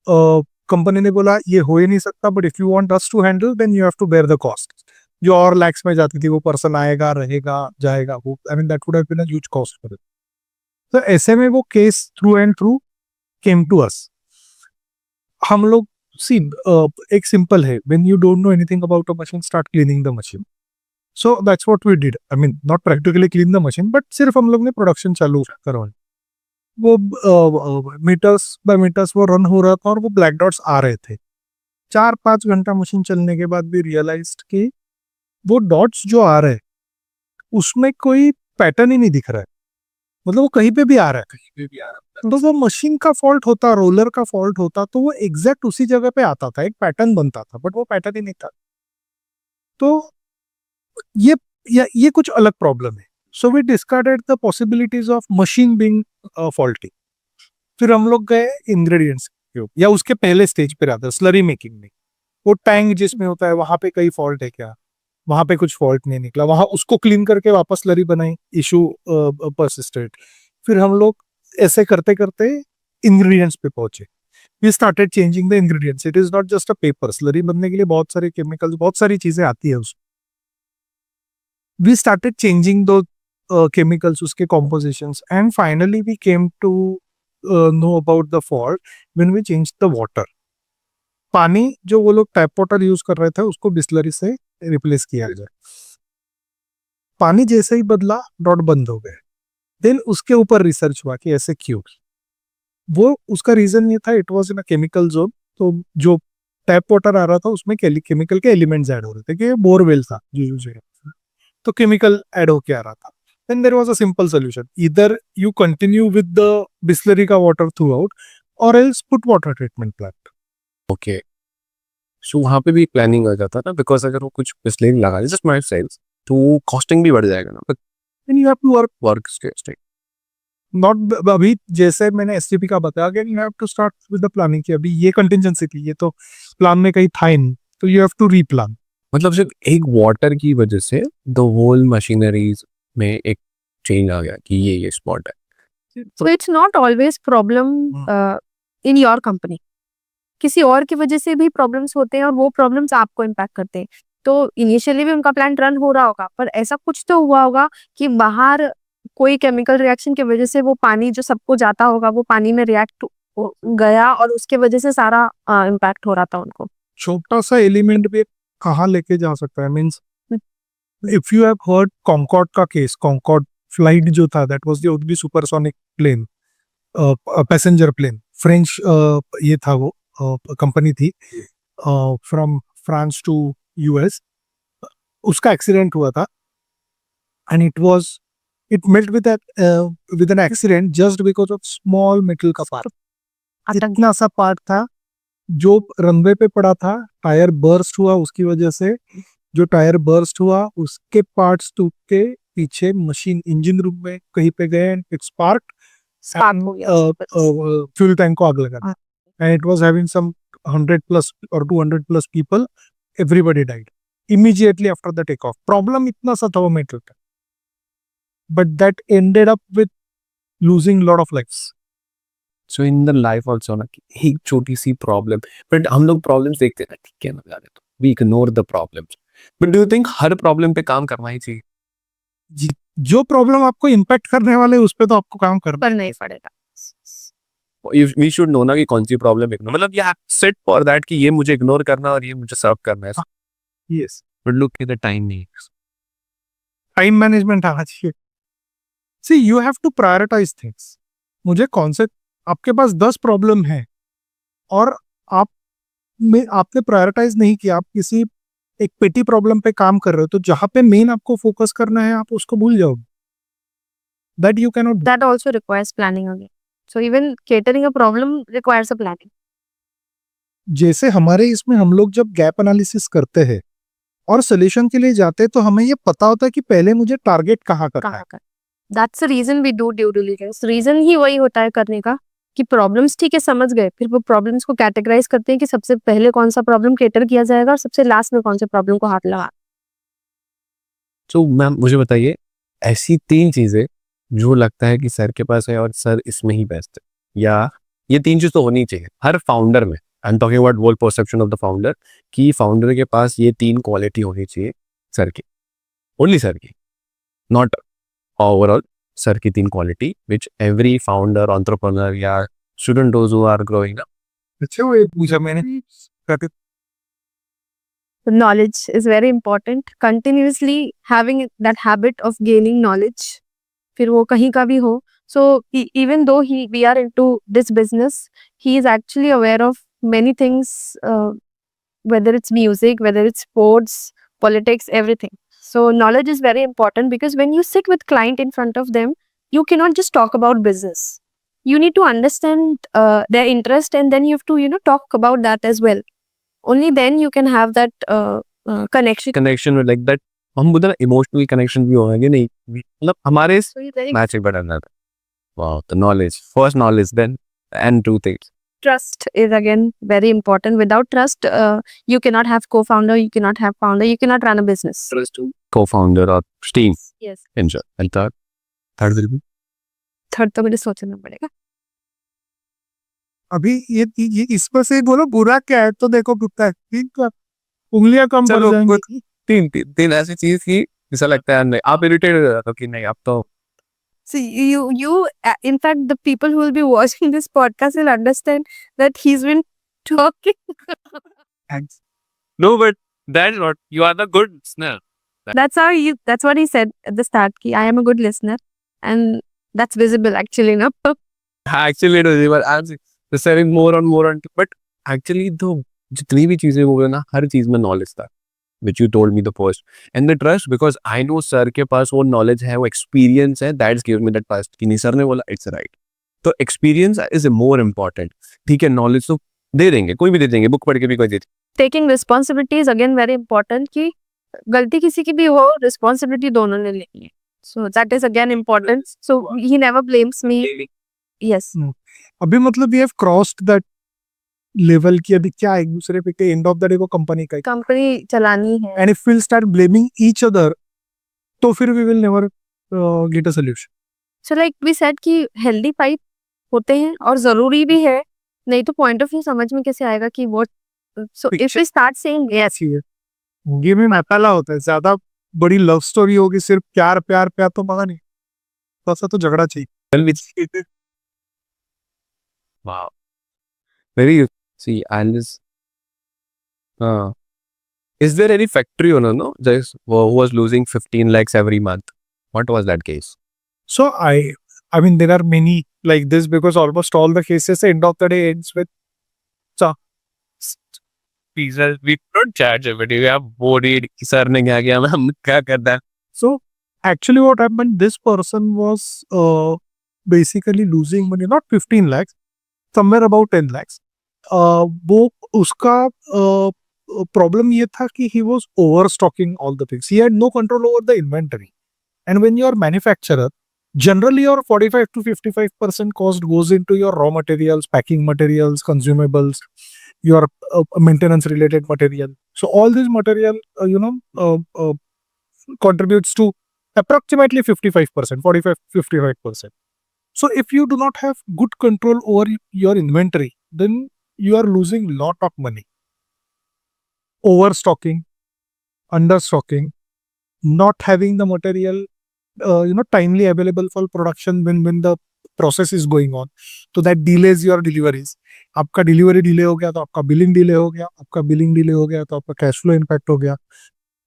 कंपनी ने बोला ये हो ही नहीं सकता, but if you want us to handle then you have to bear the cost. जो और लैक्स में जाती थी, वो पर्सन आएगा, रहेगा, जाएगा, वो I mean that would have been a huge cost for it. तो ऐसे में वो case through and through came to us. हम लोग सी एक सिंपल है, when you don't know anything about a machine, start cleaning the machine. So that's what we did. I mean not practically clean the machine, but सिर्फ हम लोग ने प्रोडक्शन चालू करवाया. वो मीटर्स बाय मीटर्स वो रन हो रहा था और वो ब्लैक डॉट्स आ रहे थे. 4-5 घंटा मशीन चलने के बाद भी रियलाइज्ड कि वो डॉट्स जो आ रहे हैं उसमें कोई पैटर्न ही नहीं दिख रहा है. मतलब वो कहीं पे भी आ रहा है. तो वो मशीन का फॉल्ट होता, रोलर का फॉल्ट होता, तो वो एग्जैक्ट उसी जगह पे आता था, एक पैटर्न बनता था, बट वो पैटर्न ही नहीं था. तो ये कुछ अलग प्रॉब्लम है. So we discarded the possibilities of machine being faulty. फिर हम लोग गए इंग्रेडिएंट्स या उसके पहले स्टेज पे रहता है स्लरी मेकिंग में. वो टैंक जिसमें होता है वहां पे कई फॉल्ट है क्या, वहां पे कुछ फॉल्ट नहीं निकला, वहां उसको क्लीन करके वापस स्लरी बनाई, इशू परसिस्टेड. फिर हम लोग ऐसे करते करते इंग्रेडिएंट्स पे पहुंचे. We started changing the ingredients. It is not just a paper. Slurry बनने के लिए बहुत सारे केमिकल्स, बहुत सारी चीजें आती है उसमें. वी स्टार्टेड चेंजिंग दो chemicals, उसके compositions, and finally we came to know about the fault when we changed the water. पानी जो वो लोग टैप वाटर यूज कर रहे थे उसको बिस्लरी से रिप्लेस किया गया. पानी जैसे ही बदला, डॉट बंद हो गए. देन उसके ऊपर रिसर्च हुआ कि ऐसे क्यों. वो उसका रीजन ये था, it was in a chemical zone. तो जो टैप वाटर आ रहा था उसमें केमिकल के एलिमेंट्स ऐड हो रहे थे, कि बोरवेल था जो यूज हो रहा था, तो केमिकल ऐड होके आ रहा था. Then there was a simple solution. Either you continue with the Bisleri का water throughout, or else put water treatment plant. Okay, so वहाँ पे भी प्लानिंग आ जाता ना, बिकॉज अगर वो कुछ बिस्लेरी लगा दे जस्ट माय सेल्स तो कॉस्टिंग भी बढ़ जाएगा ना. Then you have to work state not अभी जैसे मैंने STP का बताया कि you have to start with the planning. कि अभी ये contingency थी, ये तो प्लान में कहीं था ही नहीं, तो you have to replan. मतलब सिर्फ एक वाटर की वजह से द होल मशीनरीज में एक चेंज आ गया कि ये स्पॉट है. So it's not always problem in your company. किसी और की वजह से भी प्रॉब्लम्स होते हैं और वो प्रॉब्लम्स आपको इम्पैक्ट करते हैं. तो इनिशियली भी उनका प्लांट रन हो रहा होगा, पर ऐसा कुछ तो हुआ होगा कि बाहर कोई केमिकल रिएक्शन की वजह से वो पानी जो सबको जाता होगा वो पानी में रिएक्ट गया और उसके वजह से सारा इम्पैक्ट हो रहा था उनको. छोटा सा एलिमेंट भी कहाँ लेके जा सकता है. Means if you have heard Concorde का केस, कॉन्कॉर्ड फ्लाइट जो था, that was the only supersonic plane, passenger plane. French ये था, वो कंपनी थी, फ्रॉम फ्रांस टू यूएस. उसका एक्सीडेंट हुआ था and it melt with an accident just because of small metal का पार्ट. इतना सा पार्ट था जो रनवे पे पड़ा था, टायर बर्स्ट हुआ उसकी वजह से. जो टायर बर्स्ट हुआ उसके पार्ट्स टूट के पीछे मशीन इंजन रूम में कहीं पे गए and it sparked. Fuel tank को आग लगा and it was having some 100+ or 200+ people. Everybody died immediately after the takeoff. Problem इतना सा था वो मेटल का, but that ended up with losing lot of lives. So in the life also ना, एक छोटी सी प्रॉब्लम, बट हम लोग प्रॉब्लम्स देखते हैं ना, ठीक है ना, जाने तो we ignore the problems. But do you think हर प्रॉब्लम पे काम करना ही चाहिए? जो प्रॉब्लम आपको इम्पैक्ट करने वाले उस पे तो आपको काम करना ही पड़ेगा. वी शुड नो ना कि कौन सी प्रॉब्लम इग्नोर, मतलब या सेट फॉर दैट कि ये मुझे इग्नोर करना और ये मुझे सर्व करना है. Yes. but look at the time needs. Time management आना चाहिए. See you have to prioritise things. मुझे कौन से आपके पास 10 प्रॉब्लम है और आप में आपने प्रायोरिटाइज नहीं किया, आप किसी एक पेटी प्रॉब्लम पे काम कर रहे हो, तो जहां पे मेन आपको फोकस करना है आप उसको भूल जाओगे. That you cannot. That also requires planning again. So even catering a problem requires a planning. जैसे हमारे इसमें हम लोग जब गैप एनालिसिस करते हैं और सोल्यूशन के लिए जाते हैं, तो हमें ये पता होता है कि पहले मुझे टारगेट कहाँ करना है. कहाँ कर. That's the reason we do due diligence. Reason ही वही होता है करने का कि प्रॉब्लम्स ठीक है समझ गए, फिर वो प्रॉब्लम्स को कैटेगराइज करते हैं कि सबसे पहले कौन सा प्रॉब्लम कैटर किया जाएगा और सबसे लास्ट में कौन से प्रॉब्लम को हाथ लगा. तो मैम मुझे बताइए ऐसी 3 चीजें जो लगता है कि सर के पास है और सर इसमें ही बेस्ट है, या ये 3 चीज तो होनी चाहिए हर फाउंडर में. I am talking about world perception of the founder, कि फाउंडर के पास ये 3 क्वालिटी होनी चाहिए सर की, ओनली सर की, नॉट ओवरऑल, सर की 3 quality which every founder entrepreneur या student those who are growing up. अच्छा, वो एक पूछा मैंने. Knowledge is very important. Continuously having that habit of gaining knowledge. फिर वो कहीं का भी हो. So even though we are into this business, he is actually aware of many things, whether it's music, whether it's sports, politics, everything. So knowledge is very important because when you sit with client in front of them, you cannot just talk about business. You need to understand their interest, and then you have to talk about that as well. Only then you can have that connection. Connection में लाइक दैट हम बोलते हैं ना इमोशनल कनेक्शन भी होगा कि नहीं, मतलब हमारे So it's very much better ना. Wow, the knowledge first, knowledge then and 2 things. trust is again very important. Without trust, you cannot have co-founder, you cannot have founder, you cannot run a business. Trust co-founder or team Yes. ensure. And third will be Third तो मुझे सोचना पड़ेगा. अभी ये इसमें से बोलो बुरा क्या है, तो देखो कितना है. ठीक है, उंगलियां कम पड़ चलो, जाएंगी. 3 ऐसी चीज की ऐसा लगता है नहीं आप इरिटेट हो जाते हो कि नहीं आप तो. See, in fact, the people who will be watching this podcast will understand that he's been talking. No, but that's not, you are the good listener. That's what he said at the start. Ki I am a good listener, and that's visible actually. No, Actually, it was even I'm selling more and more on, but actually तो जितनी भी चीजें बोल रहे ना हर चीज में नॉलेज था, which you told me the first, and the trust because I know sir के पास वो knowledge है, वो experience है, that's given me that trust कि नहीं सर ने बोला it's right. तो experience is more important. ठीक है, knowledge तो दे देंगे, कोई भी दे देंगे, बुक पढ़ के भी कोई दे. taking responsibility is again very important. कि गलती किसी की भी हो, responsibility दोनों ने लेनी है. So that is again important. So he never blames me. Yes. अभी मतलब we have crossed that level की अभी क्या एक दूसरे पे के एंड ऑफ द डे को कंपनी का. कंपनी चलानी है. And if will start blaming each other, तो फिर we will never get a solution. So like we said कि healthy pipe होते हैं और जरूरी भी है, नहीं तो पॉइंट ऑफ व्यू समझ में कैसे आएगा कि वो. So if we start saying yes, ये में मैपाला होता है, ज्यादा बड़ी लव स्टोरी होगी, सिर्फ प्यार प्यार प्यार तो पता नहीं, थोड़ा सा तो झगड़ा चाहिए. Wow. Very, see, and this, is there any factory owner, no, just who was losing 15 lakhs every month? What was that case? So I mean there are many like this because almost all the cases end of the day ends with Pizza, we don't charge it, we have worried, sir ने क्या किया, हम क्या करता है. So actually what happened, this person was basically losing money, not 15 lakhs, somewhere about 10 lakhs. वो उसका problem ये था कि he was overstocking all the things. He had no control over the inventory. And when you're manufacturer, generally your 45 to 55% cost goes into your raw materials, packing materials, consumables, your maintenance related material. So all this material, contributes to approximately 55%, 45-55%. So if you do not have good control over your inventory, then you are losing lot of money. Overstocking, understocking, not having the material, timely available for production when the process is going on. So that delays your deliveries. आपका डिलीवरी डिले हो गया तो आपका बिलिंग डिले हो गया, आपका बिलिंग डिले हो गया तो आपका कैश फ्लो इम्पैक्ट हो गया.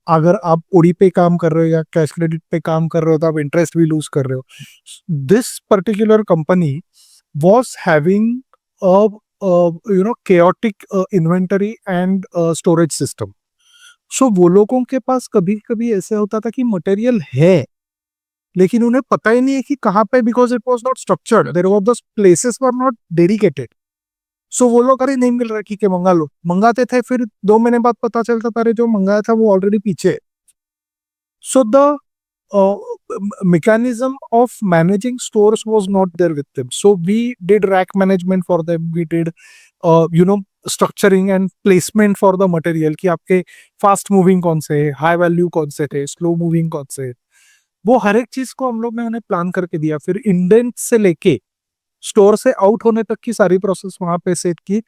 अगर आप ओडी पे काम कर रहे हो या कैश क्रेडिट पे काम कर रहे हो तो आप इंटरेस्ट भी लूज कर रहे हो. This particular company was having a chaotic inventory and storage system. सो वो लोगों के पास कभी कभी ऐसे होता था कि मटेरियल है लेकिन उन्हें पता ही नहीं है कि कहाँ पे, because it was not structured, there were the places were not dedicated. So वो लोग अरे नहीं मिल रहा, ठीक है मंगा लो, मंगाते थे, फिर 2 महीने बाद पता चलता था अरे जो मंगाया था वो ऑलरेडी पीछे. So the mechanism of managing stores was not there with them. So we did rack management for them. We did, structuring and placement for the material कि आपके fast moving कौन से, high value कौन से थे, slow moving कौन से, वो हर एक चीज को हम लोग ने उन्हें प्लान करके दिया. फिर इंडेंट से लेके स्टोर से आउट होने तक की सारी प्रोसेस वहां पे सेट की.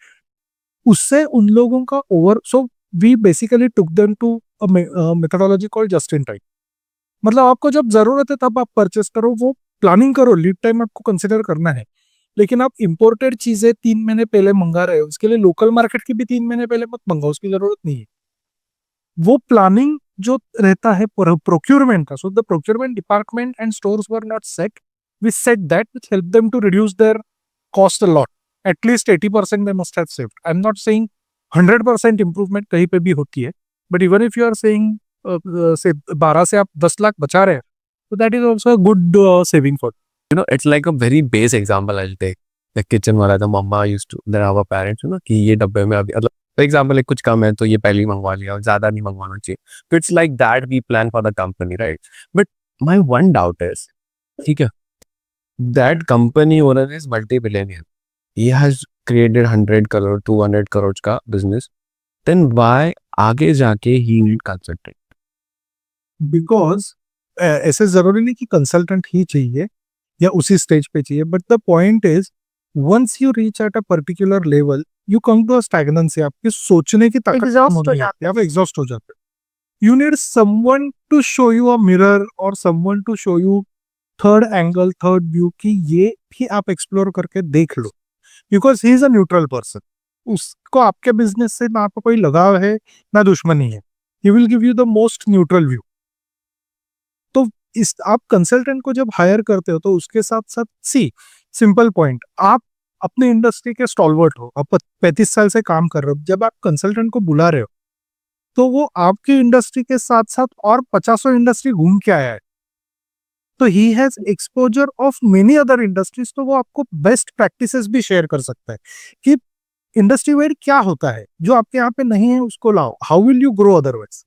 उससे उन लोगों का so we basically took them to methodology called just in time. मतलब आपको जब जरूरत है तब आप परचेस करो, वो प्लानिंग करो, लीड टाइम आपको कंसिडर करना है. लेकिन आप इंपोर्टेड चीजें 3 महीने पहले मंगा रहे हो, उसके लिए लोकल मार्केट की भी 3 महीने पहले मत मंगाओ, उसकी जरूरत नहीं है. वो प्लानिंग जो रहता है प्रोक्योरमेंट का. So the procurement department and stores were not set. We set that which help them to reduce their cost a lot. At least 80% they must have saved. I am not saying 100% improvement कहीं पे भी होती है, but even if you are saying से 12 से आप 10 लाख बचा रहे हैं, तो that is also good saving for. It's like a very base example I'll take. The kitchen वाला the mama used to, there our parents, कि ये डब्बे में अभी, मतलब for example कुछ कम है तो ये पहले ही मंगवा लिया, ज़्यादा नहीं मंगवाना चाहिए. So it's like that we plan for the company, right? But my one doubt is, ठीक है, that company owner is multi-billionaire. He has created 100 crore, 200 crore का business. Then why आगे जाके he need consultant? बिकॉज ऐसे जरूरी नहीं कि कंसल्टेंट ही चाहिए या उसी स्टेज पे चाहिए, but the point is once you reach at a particular level you come to a stagnancy. आपकी सोचने की ताकत Exhaust कम हो होने जाते लगती है, आप एग्जॉस्ट हो जाते हो. You need someone to show you a mirror और someone to show you third angle, third view, कि ये भी आप एक्सप्लोर करके देख लो. Because he is a neutral person. उसको आपके बिजनेस से ना आपको कोई लगाव है ना दुश्मनी है. He will give you the most neutral view. तो इस आप कंसल्टेंट को जब हायर करते हो तो उसके साथ साथ सिंपल पॉइंट, आप अपने इंडस्ट्री के स्टॉलवर्ट हो, आप 35 साल से काम कर रहे हो. जब आप कंसल्टेंट को बुला रहे हो तो वो आपकी इंडस्ट्री के साथ साथ और 50 इंडस्ट्री घूम के आया है, तो he has exposure of many other industries. तो वो आपको बेस्ट प्रैक्टिसेस भी शेयर कर सकता है कि इंडस्ट्री वाइड क्या होता है जो आपके यहाँ पे नहीं है, उसको लाओ. How will you grow otherwise.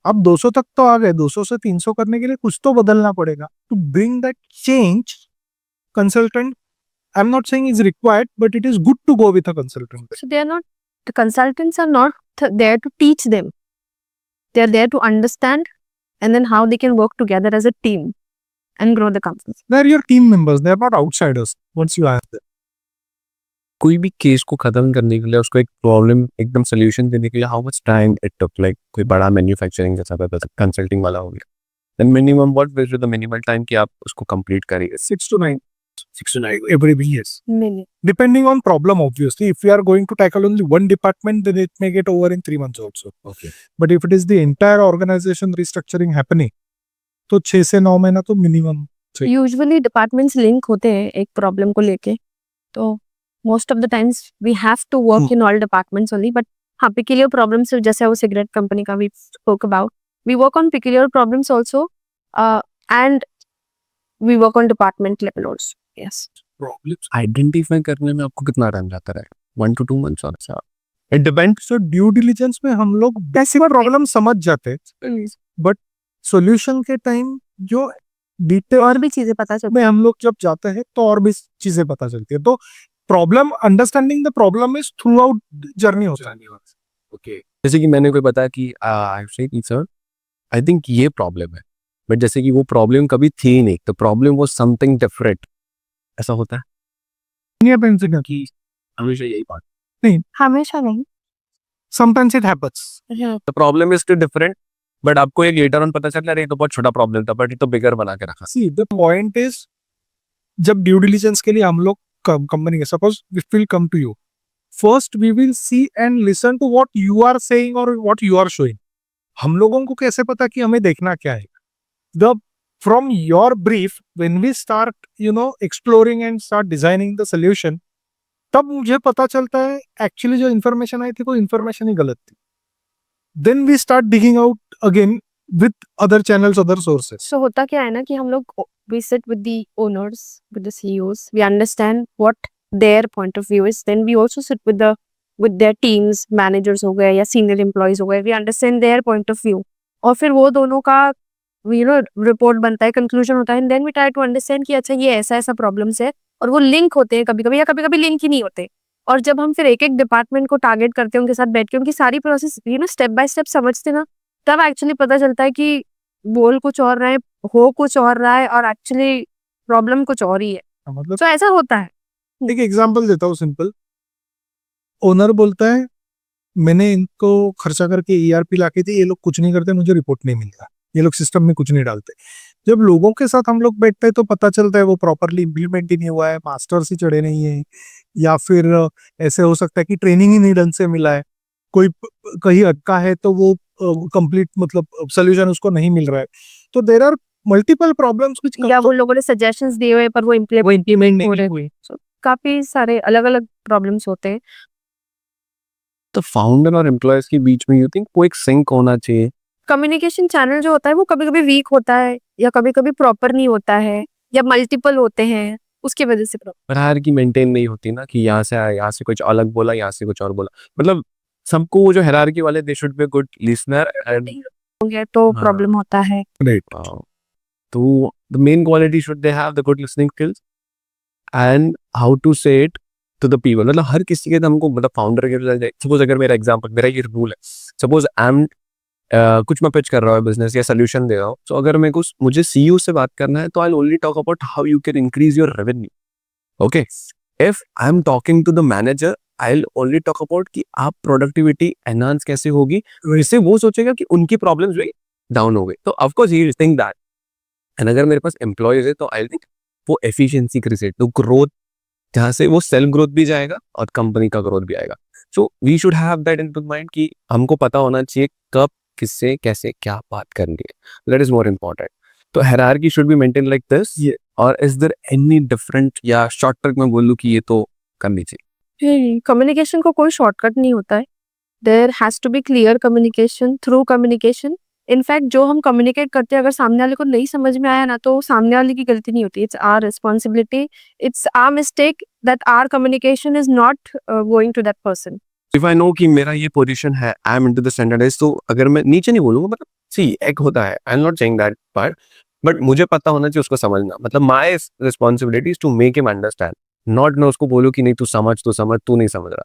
आप 200 तक तो आ गए, 200 से 300 करने के लिए कुछ तो बदलना पड़ेगा. To bring that change, consultant, I am not saying is required, but it is good to go with a consultant. So they are not, the consultants are not there to teach them. They are there to understand and then how they can work together as a team and grow the company. They are your team members, they are not outsiders once you hire them. कोई भी केस को खत्म करने के लिए, उसको एक प्रॉब्लम एकदम सोल्यूशन देने के लिए how much time it took. Like कोई बड़ा मैन्युफैक्चरिंग जैसा कंसल्टिंग वाला हो गया, then minimum what will be the minimal time कि आप उसको कंप्लीट करेंगे? 6 to 9. 6 to 9 every years. Many. Depending on problem, obviously. If you are going to tackle only one department, then it may get over in 3 months also. Okay. But if it is the entire organization restructuring happening, तो 6 से 9 महीना तो मिनिमम. Usually departments link होते हैं एक problem को लेके, तो most of the times we have to work in all departments only. But हाँ, peculiar problems जैसे वो cigarette company का we spoke about, we work on peculiar problems also, and we work on department level also. Yes. Problems identify करने में आपको कितना टाइम जाता है? 1 to 2 months और ऐसा? It depends. So due diligence में हम लोग बेसिक प्रॉब्लम समझ जाते हैं, बट सॉल्यूशन के टाइम जो डिटेल और भी चीजें पता चलती में हम लोग जब जाते हैं तो और भी चीजें पता चलती है. तो problem, understanding the problem is through out journey होता है. ओके. जैसे कि मैंने कोई बताया कि आई से कि सर आई थिंक ये प्रॉब्लम है, बट जैसे कि वो प्रॉब्लम कभी थी नहीं, तो प्रॉब्लम वाज समथिंग डिफरेंट, ऐसा होता है कि हमेशा यही बात? हमेशा नहीं. Sometimes it happens. The problem is still different, but आपको एक लेटर ऑन पता चल रहा है ये तो बहुत छोटा प्रॉब्लम था, बट ये तो बिगर बना के रखा. सी द पॉइंट इज, जब ड्यू डिलीजेंस के लिए हम लोग कंपनी के, suppose if will come to you, first we will see and listen to what you are saying और व्हाट यू आर शोइंग. हम लोगों को कैसे पता कि हमें देखना क्या है? The from your brief when we start exploring and start designing the solution, तब मुझे पता चलता है एक्चुअली जो इन्फॉर्मेशन आई थी वो इन्फॉर्मेशन ही गलत थी. Then we start digging out again with other channels, other sources. So होता क्या है ना कि हम लोग we sit with the owners, with the CEOs, we understand what their point of view is, then we also sit with their teams, managers हो गए या senior employees हो गए, we understand their point of view, और फिर वो दोनों का रिपोर्ट बनता है, कंक्लूजन होता है, and then we try to understand कि अच्छा ये ऐसा ऐसा प्रॉब्लम्स है, और वो लिंक होते हैं कभी कभी, या कभी कभी लिंक ही नहीं होते. और जब हम फिर एक एक डिपार्टमेंट को टारगेट करते हैं, उनके साथ बैठ के उनकी सारी प्रोसेस स्टेप बाय स्टेप समझते ना, तब एक्चुअली पता चलता है कि बोल कुछ और रहा है, हो कुछ और रहा है, और एक्चुअली प्रॉब्लम कुछ और ही है. मतलब तो ऐसा होता है. एक एग्जांपल देता हूँ सिंपल. ओनर बोलता है मैंने इनको खर्चा करके ईआरपी लाके दी, ये लोग कुछ नहीं करते, मुझे रिपोर्ट नहीं मिलता, ये लोग सिस्टम में कुछ नहीं डालते. जब लोगों के साथ हम लोग बैठते हैं तो पता चलता है वो प्रॉपरली इम्प्लीमेंट ही नहीं हुआ है, मास्टर्स ही चढ़े नहीं है, या फिर ऐसे हो सकता है कि ट्रेनिंग ही नहीं ढंग से मिला है, कोई कहीं अटका है तो वो कंप्लीट मतलब सोल्यूशन उसको नहीं मिल रहा है. तो there are multiple problems which या वो लोगों ने सजेशंस दिए हुए पर वो इम्प्लीमेंट नहीं हो रहे. हुए. काफी सारे अलग अलग प्रॉब्लम्स होते हैं. तो फाउंडर और एम्प्लॉयज के बीच में यू थिंक वो एक सिंक होना चाहिए? कम्युनिकेशन चैनल जो होता है वो कभी कभी वीक होता है, या कभी कभी प्रॉपर नहीं होता है, या मल्टीपल होते हैं, उसकी वजह से प्रॉब्लम पर हायरार्की मेंटेन नहीं होती ना, कि यहाँ से आया, यहाँ से कुछ अलग बोला, यहाँ से कुछ और बोला. मतलब सबको वो जो हायरार्की वाले, they should be good listener and होंगे तो हाँ. प्रॉब्लम होता है. तो the main quality should they have the good listening skills and how to say it to the people. मतलब हर किसी के हमको, मतलब फाउंडर के, सपोज अगर मेरा एग्जांपल, मेरा ये रूल है, सपोज आई एम कुछ मैं पिच कर रहा हूँ बिजनेस या सोल्यूशन दे रहा हूँ, तो अगर मुझे सीईओ से बात करना है तो I only talk about how you can increase your revenue. Okay, if I am talking to the manager, I will only talk about कि आप प्रोडक्टिविटी एनहांस कैसे होगी, इससे वो सोचेगा कि उनकी प्रॉब्लम्स भी डाउन हो गई, तो of course he will think that. And अगर मेरे पास एम्प्लॉयज है तो आई थिंक वो एफिशिएंसी क्रिएट, तो ग्रोथ, जहाँ से वो सेल्फ ग्रोथ भी जाएगा और कंपनी का ग्रोथ भी आएगा. So we should have that in to mind कि हमको पता होना चाहिए कब किससे कैसे क्या बात करनी है. That is more important. तो hierarchy should be maintain like this, और इज देयर एनी डिफरेंट, या शॉर्ट ट्रिक में बोलूं कि ये तो करनी चाहिए? कम्युनिकेशन को कोई शॉर्टकट नहीं होता है. There has to be clear communication, through communication. In fact जो हम कम्युनिकेट करते हैं, अगर सामने वाले को नहीं समझ में आया ना, तो सामने वाले की गलती नहीं होती. It's our responsibility, it's our mistake that our communication is not going to that person. If I know कि मेरा ये पोजीशन है, I am into the standardize, तो अगर मैं नीचे नहीं बोलूंगा, मतलब सी एक होता है, I am not saying that part, but मुझे पता होना चाहिए उसको समझना. मतलब my responsibility is to make him understand, not मैं उसको बोलूं कि नहीं तू समझ, तू नहीं समझ रहा.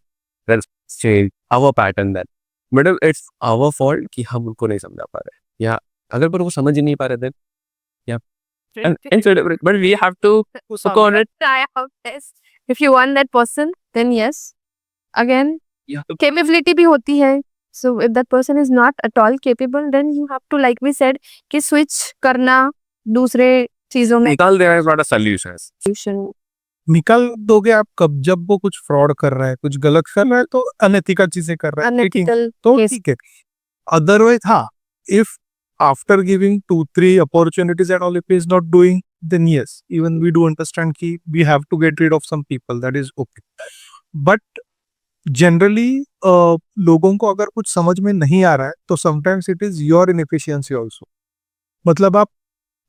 That's change our pattern that. But it's our fault कि हम उनको नहीं समझा पा रहे, या अगर पर वो समझ ही नहीं पा रहे, देन या but we have to work on it. Try our best. If you want that person, then yes. Again, You have to capability भी होती है. So if that person is not at all capable, then you have to, like we said, कि switch करना दूसरे चीजों में. निकाल देना is not a solution. Solution. निकाल दोगे आप कब? जब वो कुछ फ्रॉड कर रहा है, कुछ गलत कर रहा है, तो अनएथिकल चीजें कर रहा है, ठीक है, Unethical. तो yes. ठीक है. अदरवाइज हाँ, if after giving 2-3 opportunities and all if is not doing, then yes, even we do understand कि we have to get rid of some people, that is okay. But generally लोगों को अगर कुछ समझ में नहीं आ रहा है तो sometimes it is your inefficiency also. मतलब आप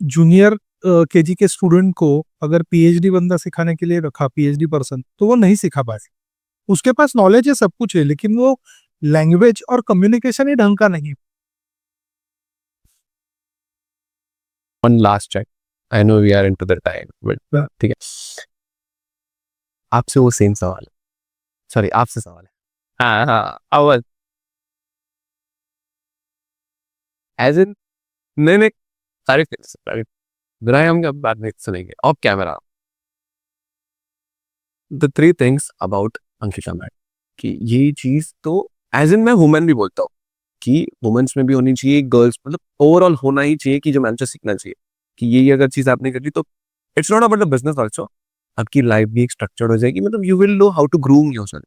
जूनियर केजी के स्टूडेंट को अगर पीएचडी बंदा सिखाने के लिए रखा, पीएचडी पर्सन, तो वो नहीं सिखा पाए. उसके पास नॉलेज है, सब कुछ है, लेकिन वो लैंग्वेज और कम्युनिकेशन ही ढंग का नहीं. One last check. I know we are into the time, but Yeah. ठीक है. आपसे वो सेम सवाल है, सॉरी आपसे सवाल है. हाँ अवल, एज इन नहीं सारे बिना हम क्या बात नहीं सुनेंगे of camera. The 3 things about Ankita ma'am, कि ये चीज तो एज इन मैं वुमेन भी बोलता हूँ कि वुमेन्स में भी होनी चाहिए, गर्ल्स, मतलब ओवरऑल होना ही चाहिए कि जो मैम से सीखना चाहिए कि ये अगर चीज आपने करी तो it's not about the business also, आपकी लाइफ भी एक स्ट्रक्चर्ड हो जाएगी. मतलब you will know how to groom yourself.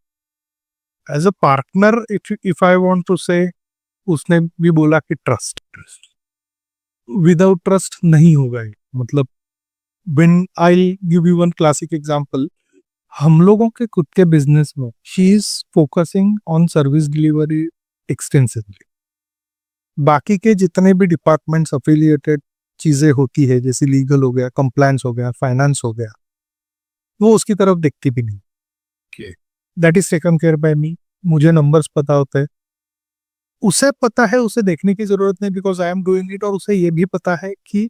As a partner, if I want to say, उसने भी बोला कि ट्रस्ट, विदाउट ट्रस्ट नहीं होगा ये। मतलब when I give you one classic example, हम लोगों के खुद के बिजनेस में she is focusing on service delivery extensively. बाकी के जितने भी डिपार्टमेंट्स अफिलिएटेड चीजें होती है, जैसे लीगल हो गया, कंप्लायंस हो गया, फाइनेंस हो गया, वो उसकी तरफ देखती भी नहीं। That is taken care by me. मुझे नंबर्स पता होते हैं, उसे पता है, उसे देखने की जरूरत नहीं, because I am doing it. और उसे ये भी पता है कि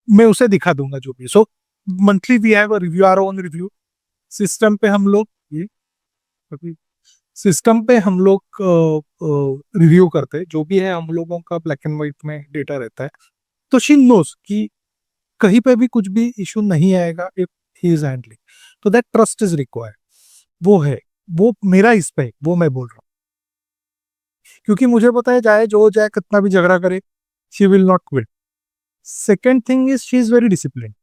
मैं उसे दिखा दूंगा जो भी। So monthly we have a review, our own review. System पे हम लोग रिव्यू करते हैं, जो भी है हम लोगों का ब्लैक एंड व्हाइट में डेटा रहता है। तो शी नोस कि कहीं पे भी कुछ भी इशू नहीं आएगा इफ ही इज हैंडलिंग। तो दैट ट्रस्ट इज रिक्वायर्ड। वो है, वो मेरा इस पे, वो मैं बोल रहा हूँ, क्योंकि मुझे पता है चाहे जो हो जाए, कितना भी झगड़ा करे, she will not quit. Second thing is she is very discipline,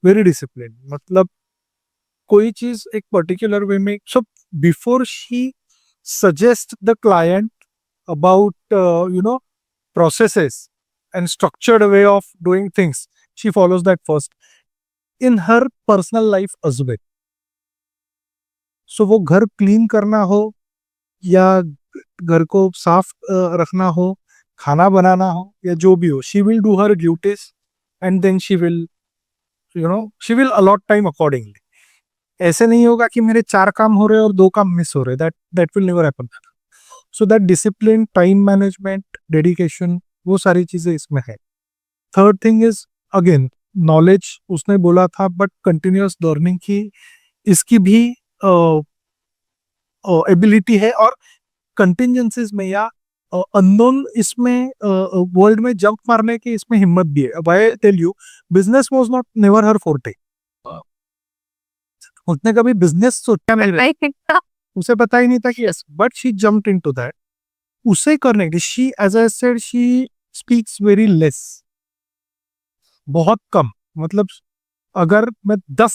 very discipline. मतलब कोई चीज एक पर्टिकुलर वे में, so before she suggest the client about processes and structured way of doing things, she follows that first in her personal life as well. So वो घर क्लीन करना हो या घर को साफ रखना हो, खाना बनाना हो या जो भी हो, she will do her duties and then she will allot time accordingly. ऐसे नहीं होगा कि मेरे 4 काम हो रहे हैं और 2 काम मिस हो रहे हैं। that will never happen. So that discipline, time management, dedication, वो सारी चीजें इसमें है। Third thing is again knowledge. उसने बोला था बट कंटिन्यूअस लर्निंग की इसकी भी एबिलिटी है, और कंटिजेंसीज में या अननोन इसमें वर्ल्ड में जंप मारने की इसमें हिम्मत भी है। अब I tell you, business was not never her forte. उसने कभी बिजनेस सोचा नहीं था, उसे पता ही नहीं था कि yes, but she jumped into that. उसे करने के she, as I said, she speaks very less, बहुत कम। मतलब अगर मैं 10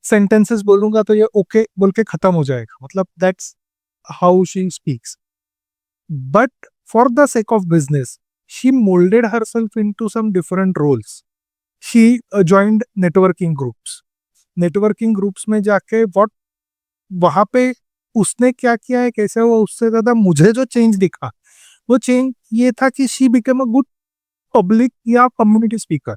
सेंटेंसेस बोलूंगा तो ये ओके बोल के खत्म हो जाएगा। मतलब that's how she speaks. But for the sake of business she moulded herself into some different roles. She joined networking groups. Networking groups में जाके वहां पे उसने क्या किया है, कैसे हुआ, उससे ज्यादा मुझे जो चेंज दिखा, वो चेंज ये था कि she became a good public या community speaker.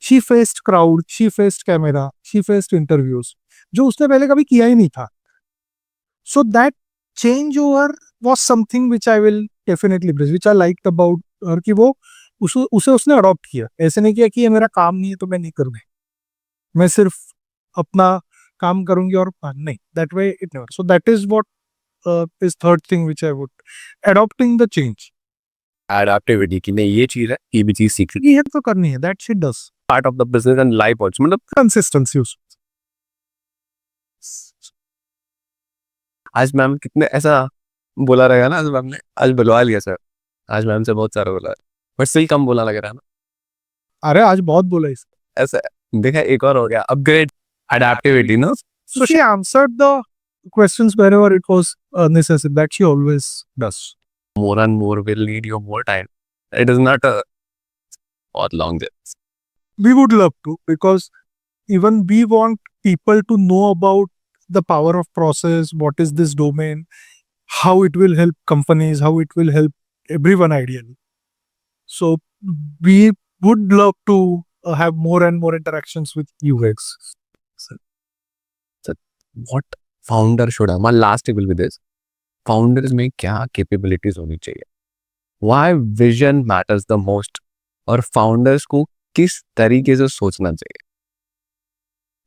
She faced crowd, she faced camera, she faced interviews, जो उसने पहले कभी किया ही नहीं था। So that change over was something which I will definitely praise, which I liked about her, कि वो उसे उसने अडॉप्ट किया। ऐसे नहीं किया कि ये मेरा काम नहीं है तो मैं नहीं करूंगा, मैं सिर्फ अपना काम करूंगी और नहीं, that way it never. So that is what is third thing which I would, adopting the change. Adaptivity की नहीं, ये चीज है, ये भी चीज सीखनी ये तो करनी है, that she does, part of the business and life also. मतलब कंसिस्टेंसी। आज मैम कितने ऐसा बोला रहेगा ना, आज मैम ने आज बुलवा लिया सर, आज मैम से बहुत सारा बोला, बट स्टिल कम बोला लग रहा है ना। अरे आज बहुत बोला इस। ऐसा देखा, एक और हो गया upgrade, adaptivity no. So she answered the questions wherever it was necessary. That she always does. More and more will need you more time. It is not a बहुत long journey. We would love to, because even we want people to know about the power of process, what is this domain, how it will help companies, how it will help everyone ideally. So we would love to have more and more interactions with you guys. What founder should have? My last tip will be this. Founders में क्या capabilities होनी चाहिए? Why vision matters the most? और founders को किस तरीके से सोचना चाहिए?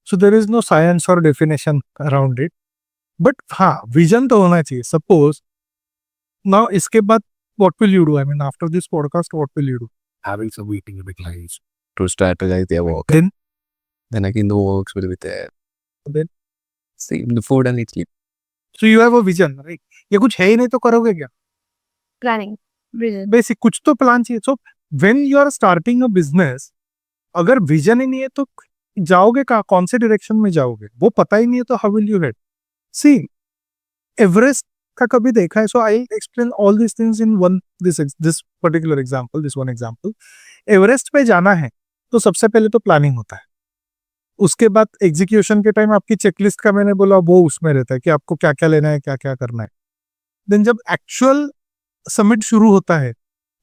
So there is no science or definition around it. But हाँ, vision तो होना चाहिए. Suppose now इसके बाद what will you do? I mean, after this podcast, what will you do? Having some meeting with clients to strategize their work. Then again the works will be there. Then see the food and eat. So you have a vision, right? ये कुछ है ही नहीं तो करोगे क्या? Planning, vision. बेसिक कुछ तो प्लान चाहिए। So when you are starting a business, अगर विजन ही नहीं है तो जाओगे कहाँ, कौन से डायरेक्शन में जाओगे, वो पता ही नहीं है तो how will you head? See, Everest का कभी देखा है? So I explain all this things in one this particular example, this one example. Everest पे जाना है तो सबसे पहले तो प्लानिंग होता है, उसके बाद एग्जीक्यूशन के टाइम आपकी चेकलिस्ट का मैंने बोला वो उसमें रहता है कि आपको क्या क्या लेना है, क्या क्या करना है। देन जब एक्चुअल समिट शुरू होता है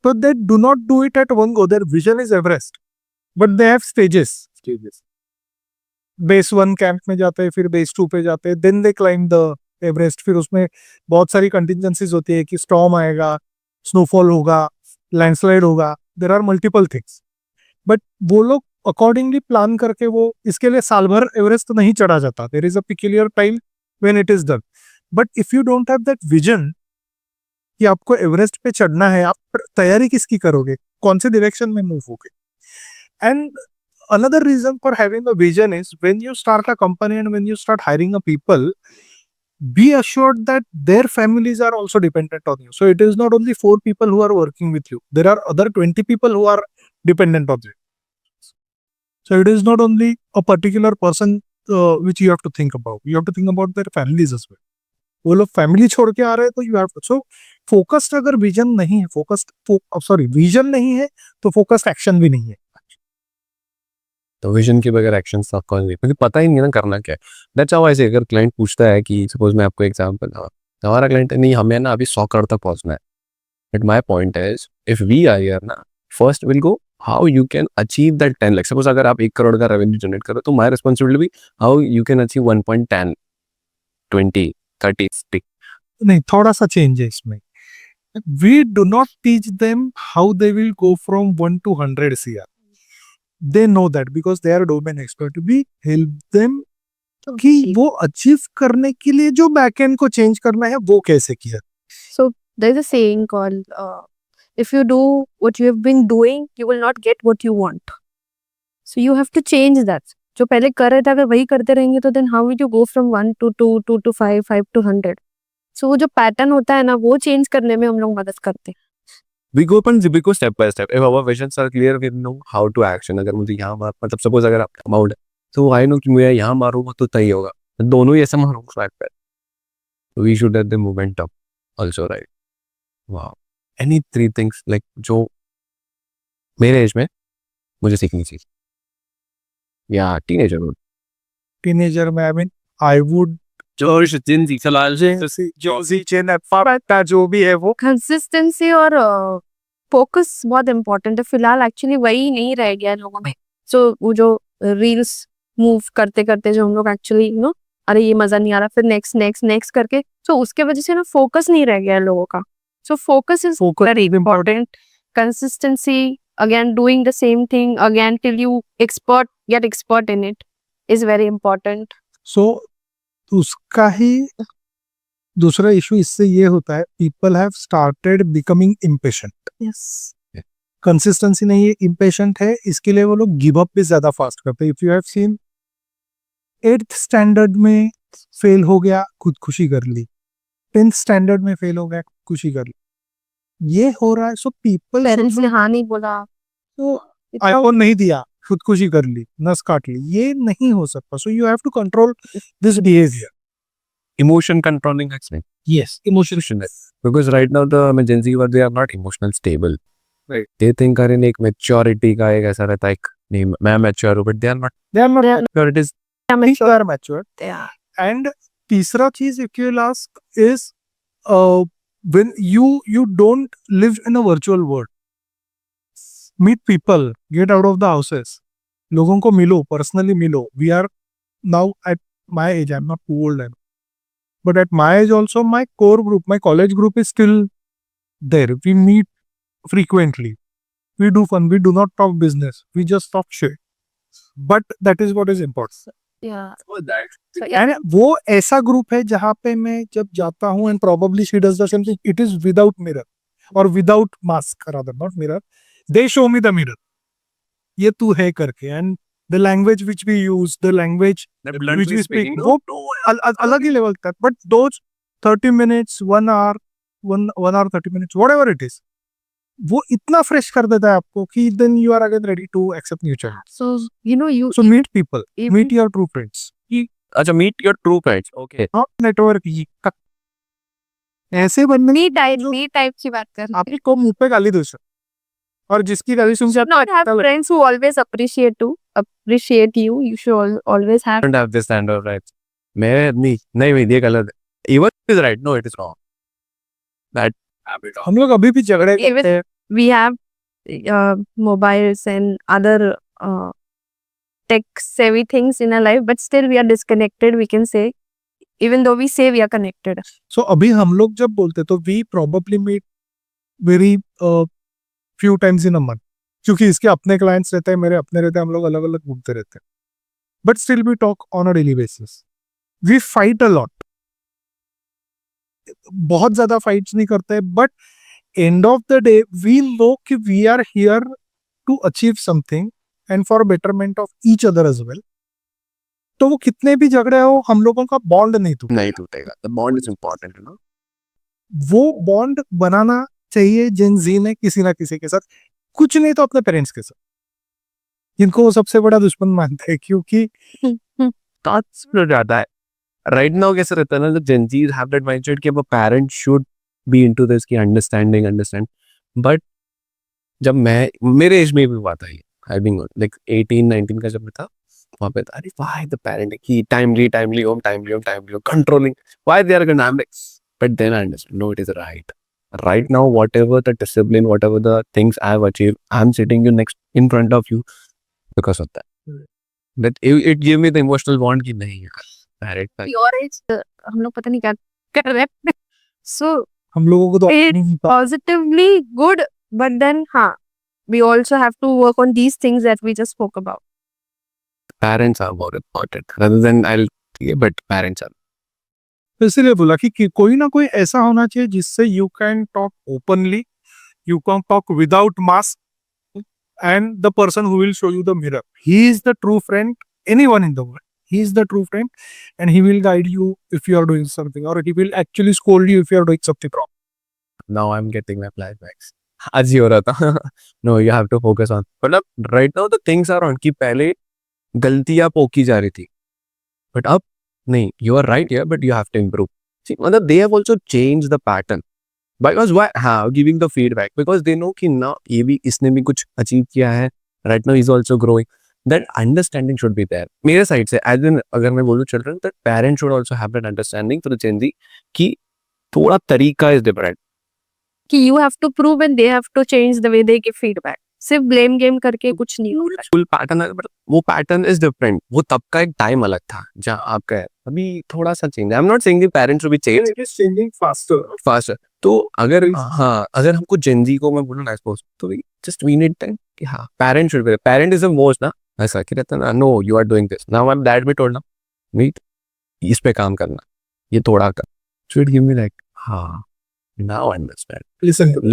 तो they do not do it at one go, their vision is Everest but they have stages. Base 1 camp में जाते हैं, फिर बेस 2 पे जाते हैं, then they climb the Everest. फिर उसमें बहुत सारी कंटिजेंसीज होती है कि स्टॉर्म आएगा, स्नोफॉल होगा, लैंडस्लाइड होगा, there are multiple things. But वो लोग अकॉर्डिंगली प्लान करके वो इसके लिए साल भर एवरेस्ट नहीं चढ़ा जाता। There is a peculiar time when it is done. But if you don't have that vision कि आपको एवरेस्ट पे चढ़ना है, आप तैयारी किसकी करोगे, कौन से डायरेक्शन में मूव होगे? And another reason for having a vision is when you start a company and when you start hiring a people, be assured that their families are also dependent on you. So it is not only 4 people who are working with you, there are other 20 people who are dependent on you. So it is not only a particular person which you have to think about, you have to think about their families as well. वो लोग फैमिली छोड़ के आ रहे हैं तो you have to, so focused अगर विजन नहीं है, विजन नहीं है तो फोकस्ड एक्शन भी नहीं है। तो विजन के बगैर एक्शन आपको नहीं, क्योंकि पता ही नहीं है ना करना क्या है। दैट्स हाउ आई से, अगर क्लाइंट पूछता है कि सपोज मैं आपको एग्जांपल, हमारा क्लाइंट नहीं, हमें ना अभी 100 करोड़ तक पहुंचना है, but my point is if we are here ना, first will go how you can achieve that 10 lakh. Suppose अगर आप 1 करोड़ का रेवेन्यू जनरेट करो तो माय रिस्पांसिबिलिटी भी हाउ यू कैन अचीव 1.10, 20, 30, 60। नहीं, थोड़ा सा चेंज है इसमें। We do not teach them how they will go from 1 to 100 CR। They know that because they are domain expert. We help them कि वो अचीव करने के लिए जो बैकएंड को चेंज करना है वो कैसे किया। So there is a saying called if you do what you have been doing, you will not get what you want. So you have to change that. जो पहले कर रहे थे अगर वही करते रहेंगे तो then how will you go from 1 to 2, 2 to 5, 5 to 100? So वो जो पैटर्न होता है ना वो चेंज करने में हम लोग मदद करते हैं। We go step by step. If our visions are clear, we know how to action. अगर मुझे यहाँ मार, मतलब सपोज अगर आपका अमाउंट है तो आई नो कि मैं यहाँ मारूंगा तो तय होगा, दोनों ही ऐसे मारूंगा फ्लैट पे। We should have the momentum also, right? Wow. Any 3 things like जो मेरे एज में मुझे सीखनी चाहिए या टीनेजर में? टीनेजर में आई मीन आई वुड जो भी है वो कंसिस्टेंसी और फोकस बहुत इम्पोर्टेंट है। फिलहाल एक्चुअली वही नहीं रह गया है लोगों में। सो वो जो रील्स मूव करते करते जो हम लोग एक्चुअली अरे ये मजा नहीं आ रहा, फिर नेक्स्ट नेक्स्ट नेक्स्ट करके, सो उसके वजह से ना फोकस नहीं रह गया है लोगों का। So focus is very important. Consistency, again doing the same thing again till you get expert in it is very important. So उसका ही दूसरा इशू इससे ये होता है, people have started becoming impatient. Yes, consistency नहीं है, इम्पेशेंट है, इसके लिए वो लोग गिव अप भी ज्यादा फास्ट करते हैं। If you have seen 8th standard में फेल हो गया, खुदकुशी कर ली, 10th स्टैंडर्ड में फेल हो गया, खुदकुशी कर ली, ये हो रहा है। सो पीपल पेरेंट्स ने हाँ नहीं बोला तो आईफोन नहीं दिया, खुदकुशी कर ली, नस काट ली, ये नहीं हो सकता। So you have to control this behaviour. Emotion controlling action. Yes, emotion. Because right now the Gen Z they are not emotional stable. Right. They think अरे एक maturity का एक ऐसा रहता है, एक नहीं मैं mature हूँ, but they are not. They are not They are mature. It is they are mature. Yeah. And तीसरा चीज if you'll ask is when you don't live in a virtual world. Meet people, get out of the houses. लोगों को मिलो, personally मिलो. We are now at my age, I'm not too old, but at my age also my core group, my college group is still there. We meet frequently. We do fun. We do not talk business. We just talk shit. But that is what is important. Yeah. So, and वो ऐसा ग्रुप है जहाँ पे मैं जब जाता हूँ and probably she does the same thing. It is without mirror or without mask rather, not mirror. They show me the mirror. ये तू है करके, and the language which we use, the language which we speak, वो अलग ही लेवल तक। But those 30 minutes, 1 hour, 1 hour 30 minutes, whatever it is, वो इतना फ्रेश कर देता है आपको कि then you are again ready to accept new challenge. So So meet people, meet your true friends. अच्छा, meet your true friends. Okay. हाँ, network ऐसे बंदे मी टाइप की बात कर रही हूँ. आपकी को मुंह पे गाली दो सर, और जिसकी गाली सुन से Not have friends who always appreciate you. You should always have. don't have this standard of rights. मैं नहीं ये गलत है. Even is right, no it is wrong. That habit of हम लोग अभी भी झगड़े Even- करते हैं. We have mobiles and other tech-savvy things in our life, but still we are disconnected. We can say, even though we say we are connected. So अभी हम लोग जब बोलते तो we probably meet very few times in a month, क्योंकि इसके अपने क्लाइंट्स रहते हैं, मेरे अपने रहते हैं, हम लोग अलग अलग घूमते रहते हैं. But still we talk on a daily basis. We fight a lot. बहुत ज्यादा फाइट्स नहीं करते, but end of the day we know कि we are here to achieve something and for betterment of each other as well. तो वो कितने भी झगड़े हो, हम लोगों का बॉन्ड नहीं टूटेगा. नहीं टूटेगा. The bond is important, you know. वो बॉन्ड बनाना चाहिए जेन जी ने किसी ना किसी के साथ, कुछ नहीं तो अपने पेरेंट्स के साथ, जिनको वो सबसे बड़ा दुश्मन मानते हैं, क्योंकि Thoughts हो जाता है. Right now कैसे रहता है ना, the Gen Zs have that mindset कि अब parents should be into this कि understand. But जब मेरे एज में भी हुआ था ये, I think like 18-19 का जब मैं था, वहाँ पे था, अरे why the parent कि timely home, controlling, why they are gonna, I'm like, but then I understand, no, it is right. Right now, whatever the discipline, whatever the things I have achieved, I'm sitting you next in front of you because of that. That it gave me the emotional bond कि नहीं यार, parent का Your age, हम लोग पता नहीं क्या कर रहे हैं. So हम लोगों को तो it's positively good, but then we also have to work on these things that we just spoke about. parents are more important rather than but parents are. इसलिए बोला कि कोई ना कोई ऐसा होना चाहिए जिससे you can talk openly, you can talk without mask, and the person who will show you the mirror, he is the true friend, anyone in the world, he is the true friend, and he will guide you if you are doing something, or he will actually scold you if you are doing something wrong. Now I'm getting my flashbacks. आज ही हो रहा था. No, you have to focus on. मतलब right now the things are on कि पहले गलतियां पोकी जा रही थी, but अब नहीं, you are right here, but you have to improve. See, मतलब they have also changed the pattern. Because why? हाँ, giving the feedback because they know कि ना ये भी इसने भी कुछ अचीव किया है. Right now he's also growing. That understanding should be there. मेरे साइड से as in अगर मैं बोलूँ children, that parents should also have that understanding for the Gen Z कि थोड़ा तरीका is different. कि you have to prove and they have to change the way they give feedback. सिर्फ blame game करके कुछ नहीं होता. फुल पैटर्न है, but वो पैटर्न इज डिफरेंट. वो तब का एक टाइम अलग था जहाँ आपका है. अभी थोड़ा सा change. I am not saying the parents should be change It is changing faster. Faster. तो अगर अगर हमको जेनजी को मैं बोलूँ ना सपोज, तो वी नीड टाइम कि हाँ parent should be, parent is the most ना, ऐसा कि रहता ना, no you are doing this now, I am that be told ना, मीट इस पे काम करना, ये थोड़ा कर, शुड गिव मी लाइक हाँ now I understand,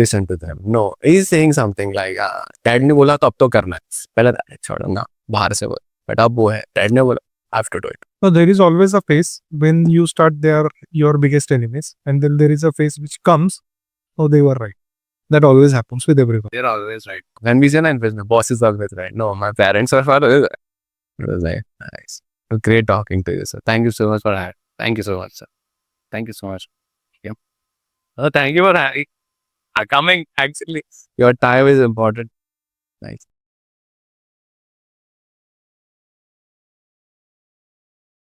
listen to them. No, he's saying something like dad ने बोला तो अब तो करना है, पहले छोड़ो ना बाहर से बोल, बट अब वो है डैड ने बोला I have to do it. So there is always a phase when you start, they are your biggest enemies, and then there is a phase which comes, oh they were right. That always happens with everyone. They're always right. When we say in business, boss is always right. No, my parents are always right. It was like, nice. It was great talking to you, sir. Thank you so much for that. Thank you so much, sir. Thank you so much. Yeah. Thank you for coming. Actually, your time is important. Nice.